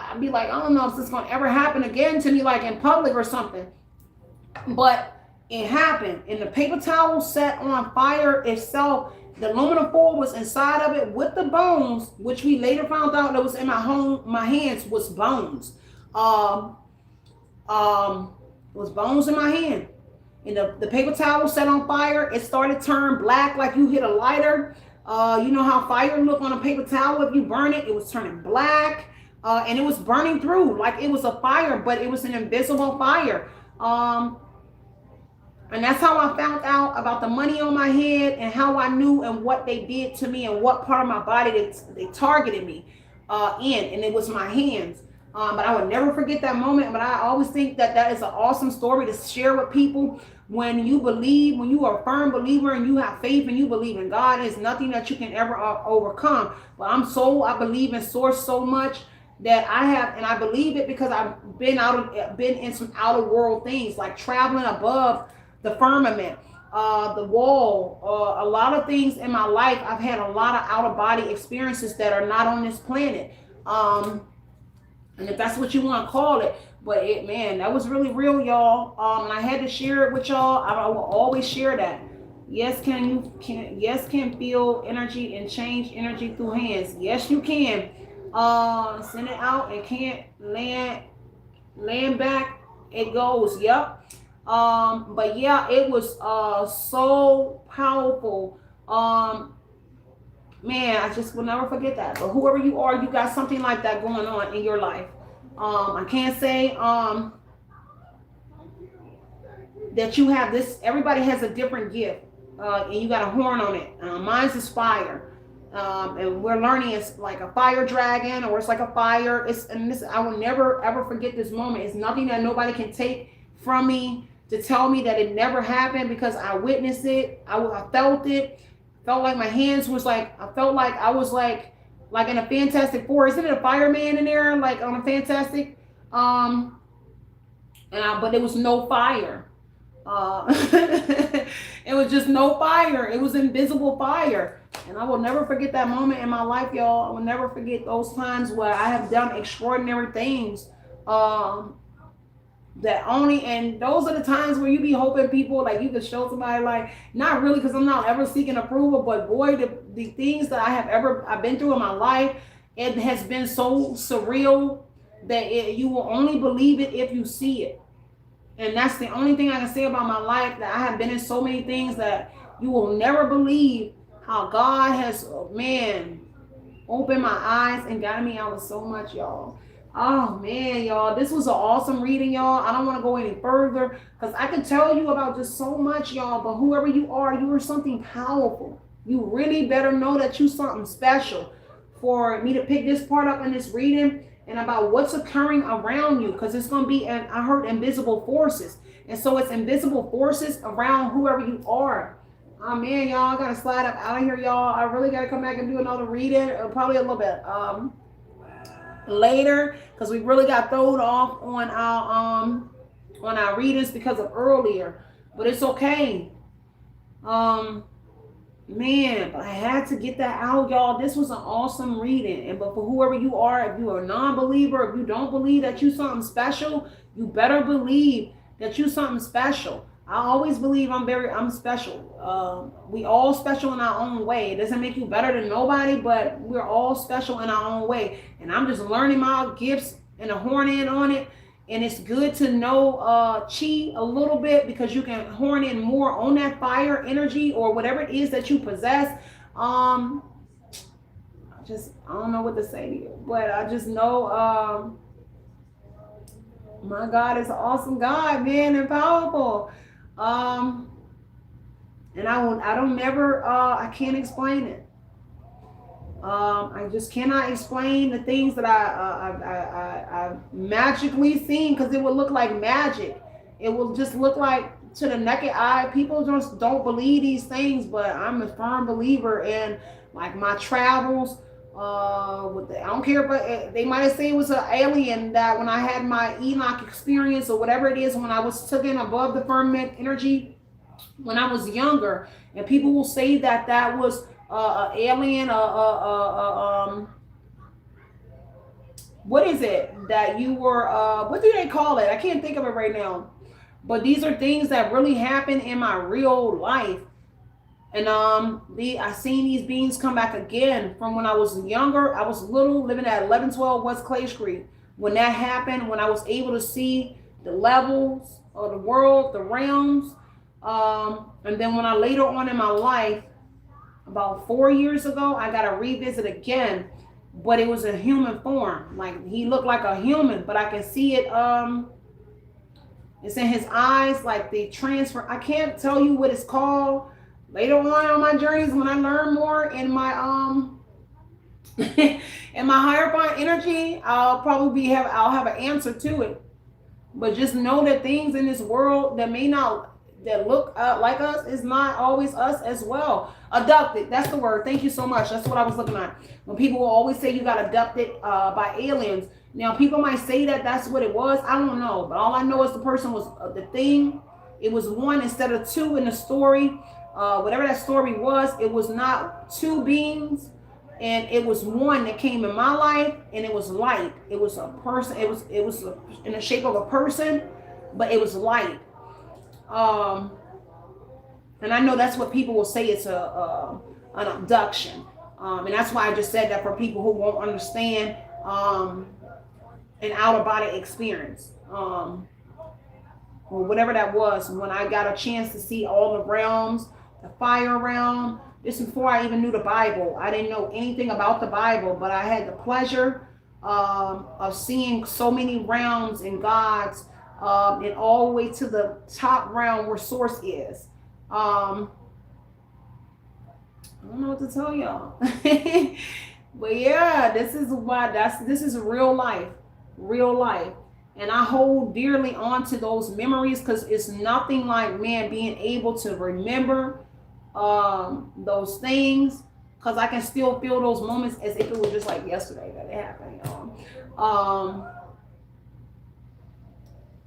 I'd be like, I don't know if this is gonna ever happen again to me, like in public or something. But it happened, and the paper towel set on fire itself. The aluminum foil was inside of it with the bones, which we later found out that was in my hands was bones. Was bones in my hand. And the paper towel set on fire. It started to turn black like you hit a lighter. You know how fire look on a paper towel if you burn it? It was turning black. And it was burning through like it was a fire, but it was an invisible fire. And that's how I found out about the money on my head and how I knew and what they did to me and what part of my body they targeted me in. And it was my hands. But I would never forget that moment. But I always think that is an awesome story to share with people. When you believe, when you are a firm believer and you have faith and you believe in God, there's nothing that you can ever overcome. But I believe in source so much that I have, and I believe it because I've been in some outer world things, like traveling above the firmament, the wall, a lot of things in my life. I've had a lot of out of body experiences that are not on this planet. And if that's what you want to call it, but man, that was really real, y'all. And I had to share it with y'all. I will always share that. Yes, can feel energy and change energy through hands. Yes, you can. Send it out and can't land back. It goes. Yep. But yeah, it was so powerful. Man, I just will never forget that. But whoever you are, you got something like that going on in your life. I can't say that you have this. Everybody has a different gift, and you got a horn on it. Mine's is fire. And we're learning it's like a fire dragon, or it's like a fire. I will never ever forget this moment. It's nothing that nobody can take from me to tell me that it never happened, because I witnessed it. I felt it. Felt like my hands was like, I felt like I was like in a Fantastic Four. Isn't it a fireman in there, like on a Fantastic? But there was no fire. It was just no fire. It was invisible fire. And I will never forget that moment in my life, y'all. I will never forget those times where I have done extraordinary things. And those are the times where you be hoping people, like, you could show somebody, like, not really, because I'm not ever seeking approval, but boy, the things that I've been through in my life, it has been so surreal that you will only believe it if you see it. And that's the only thing I can say about my life, that I have been in so many things that you will never believe how God has, opened my eyes and gotten me out of so much, y'all. Oh man, y'all, this was an awesome reading, y'all. I don't want to go any further because I can tell you about just so much, y'all. But whoever you are something powerful. You really better know that you're something special. For me to pick this part up in this reading and about what's occurring around you, because it's going to be, I heard invisible forces. And so it's invisible forces around whoever you are. Oh man, y'all, I got to slide up out of here, y'all. I really got to come back and do another reading, probably a little bit later, because we really got thrown off on our readings because of earlier, but it's okay. Man, but I had to get that out, y'all. This was an awesome reading. But for whoever you are, if you are a non-believer, if you don't believe that you something special, you better believe that you something special. I always believe I'm special. We all special in our own way. It doesn't make you better than nobody, but we're all special in our own way. And I'm just learning my gifts and a horn in on it. And it's good to know Chi a little bit, because you can horn in more on that fire energy or whatever it is that you possess. I don't know what to say to you, but I just know my God is an awesome God, man, and powerful. And I can't explain it. I just cannot explain the things that I magically seen, because it would look like magic. It will just look like, to the naked eye, people just don't believe these things, but I'm a firm believer in, like, my travels, I don't care, but they might have said it was an alien that when I had my Enoch experience or whatever it is, when I was taken above the firmament energy when I was younger, and people will say that that was an alien, what is it that you were? What do they call it? I can't think of it right now. But these are things that really happen in my real life. And I seen these beings come back again from when I was younger. I was little, living at 1112 West Clay Street. When that happened, when I was able to see the levels of the world, the realms, and then when I later on in my life, about 4 years ago, I got to revisit again, but it was a human form. Like he looked like a human, but I can see it. It's in his eyes, like the transfer. I can't tell you what it's called. Later on my journeys, when I learn more in my in my higher point energy, I'll have an answer to it. But just know that things in this world that may not that look like us is not always us as well. Abducted, that's the word. Thank you so much. That's what I was looking at. When people will always say you got abducted by aliens. Now people might say that that's what it was. I don't know, but all I know is the person was the thing. It was one instead of two in the story. Whatever that story was, it was not two beings, and it was one that came in my life, and it was light. It was a person. It was in the shape of a person, but it was light. And I know that's what people will say. It's an abduction, and that's why I just said that for people who won't understand an out of body experience. Or whatever that was. When I got a chance to see all the realms. The fire realm. This before I even knew the Bible. I didn't know anything about the Bible, but I had the pleasure of seeing so many realms and gods, and all the way to the top realm where Source is. I don't know what to tell y'all, but yeah, this is real life, and I hold dearly on to those memories because it's nothing like being able to remember those things, because I can still feel those moments as if it was just like yesterday that it happened,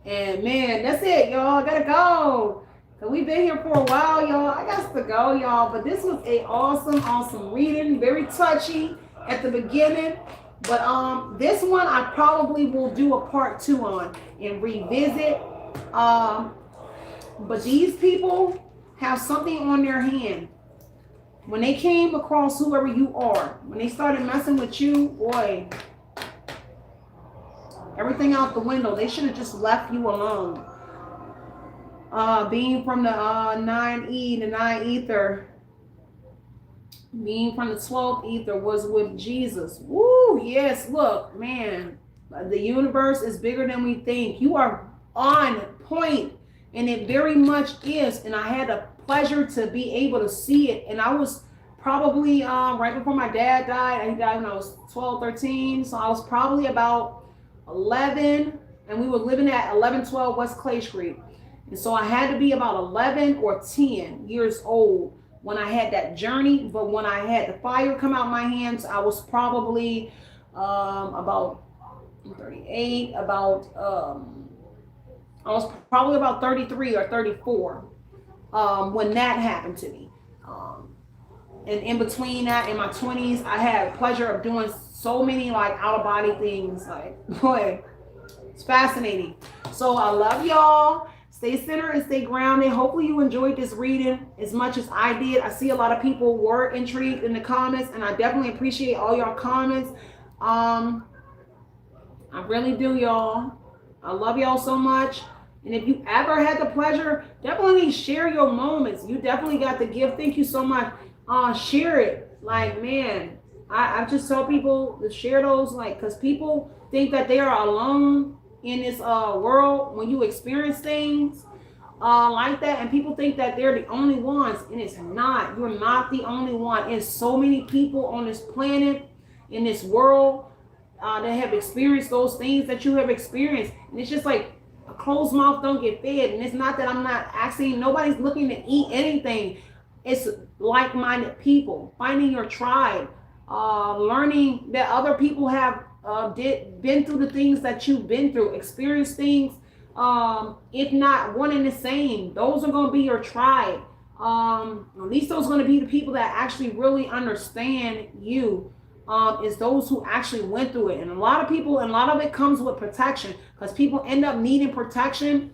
and man, that's it, y'all. I gotta go. So we've been here for a while, y'all. I got to go, y'all. But this was a awesome reading. Very touchy at the beginning. But this one I probably will do a part 2 on and revisit. But these people have something on their hand. When they came across whoever you are, when they started messing with you, boy, everything out the window. They should have just left you alone. Being from the 9E, the 9 ether, being from the 12th ether was with Jesus. Woo, yes, look, man, the universe is bigger than we think. You are on point, and it very much is. And I had the pleasure to be able to see it. And I was probably right before my dad died. He died when I was 12, 13. So I was probably about 11, and we were living at 1112 West Clay Street. And so I had to be about 11 or 10 years old when I had that journey. But when I had the fire come out my hands, I was probably about 38, I was probably about 33 or 34 when that happened to me. And in between that, in my 20s, I had the pleasure of doing so many like out of body things. Like, boy, it's fascinating. So I love y'all. Stay centered and stay grounded. Hopefully you enjoyed this reading as much as I did. I see a lot of people were intrigued in the comments, and I definitely appreciate all y'all comments. I really do, y'all. I love y'all so much. And if you ever had the pleasure, definitely share your moments. You definitely got the gift. Thank you so much. Share it. Like, man, I just tell people to share those, like, because people think that they are alone in this world when you experience things like that, and people think that they're the only ones, and it's not. You're not the only one. There's so many people on this planet, in this world, that have experienced those things that you have experienced. And it's just like a closed mouth don't get fed. And it's not that I'm not asking, nobody's looking to eat anything. It's like-minded people, finding your tribe, learning that other people have been through the things that you've been through, experienced things, if not one and the same. Those are going to be your tribe. At least those are going to be the people that actually really understand you. Is those who actually went through it. And a lot of people, and a lot of it comes with protection, because people end up needing protection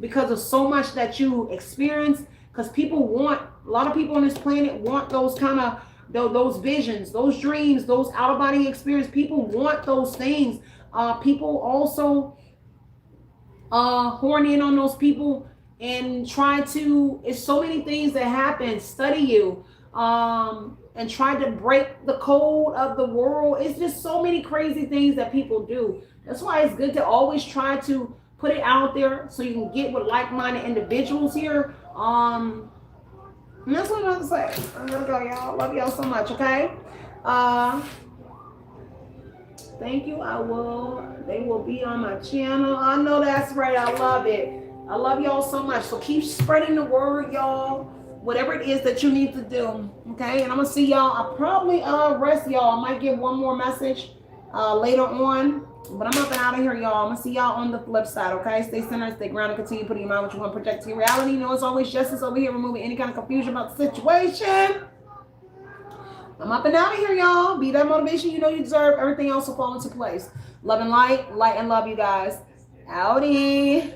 because of so much that you experience. Because people want, a lot of people on this planet want those kind of, those visions, those dreams, those out of body experience. People want those things. People also horn in on those people and try to, it's so many things that happen, study you, and try to break the code of the world. It's just so many crazy things that people do. That's why it's good to always try to put it out there so you can get with like-minded individuals here. And that's what I'm gonna say. I'm gonna go, y'all. Love y'all so much, okay? Thank you. They will be on my channel. I know that's right. I love it. I love y'all so much. So keep spreading the word, y'all. Whatever it is that you need to do, okay? And I'm gonna see y'all. I'll probably rest y'all. I might give one more message later on. But I'm up and out of here, y'all. I'm gonna see y'all on the flip side, okay? Stay centered, stay grounded, continue putting your mind what you want, project to your reality. You know, it's always justice over here, removing any kind of confusion about the situation. I'm up and out of here, y'all. Be that motivation you know you deserve. Everything else will fall into place. Love and light, light and love, you guys. Howdy.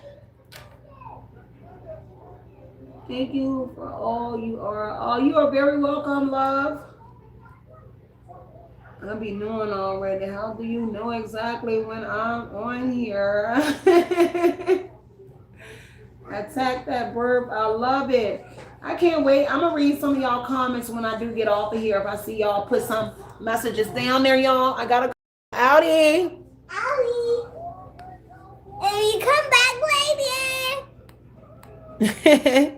Thank you for all you are. Oh, you are very welcome, love. I'll be knowing already. How do you know exactly when I'm on here? Attack that burp. I love it. I can't wait. I'm going to read some of y'all comments when I do get off of here. If I see y'all put some messages down there, y'all. I got to go. Howdy. Howdy. Hey, come back later.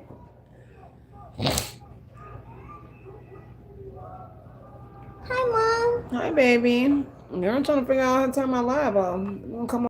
Hi, Mom. Hi, baby. Girl, I'm trying to figure out how to turn my live on. Come on.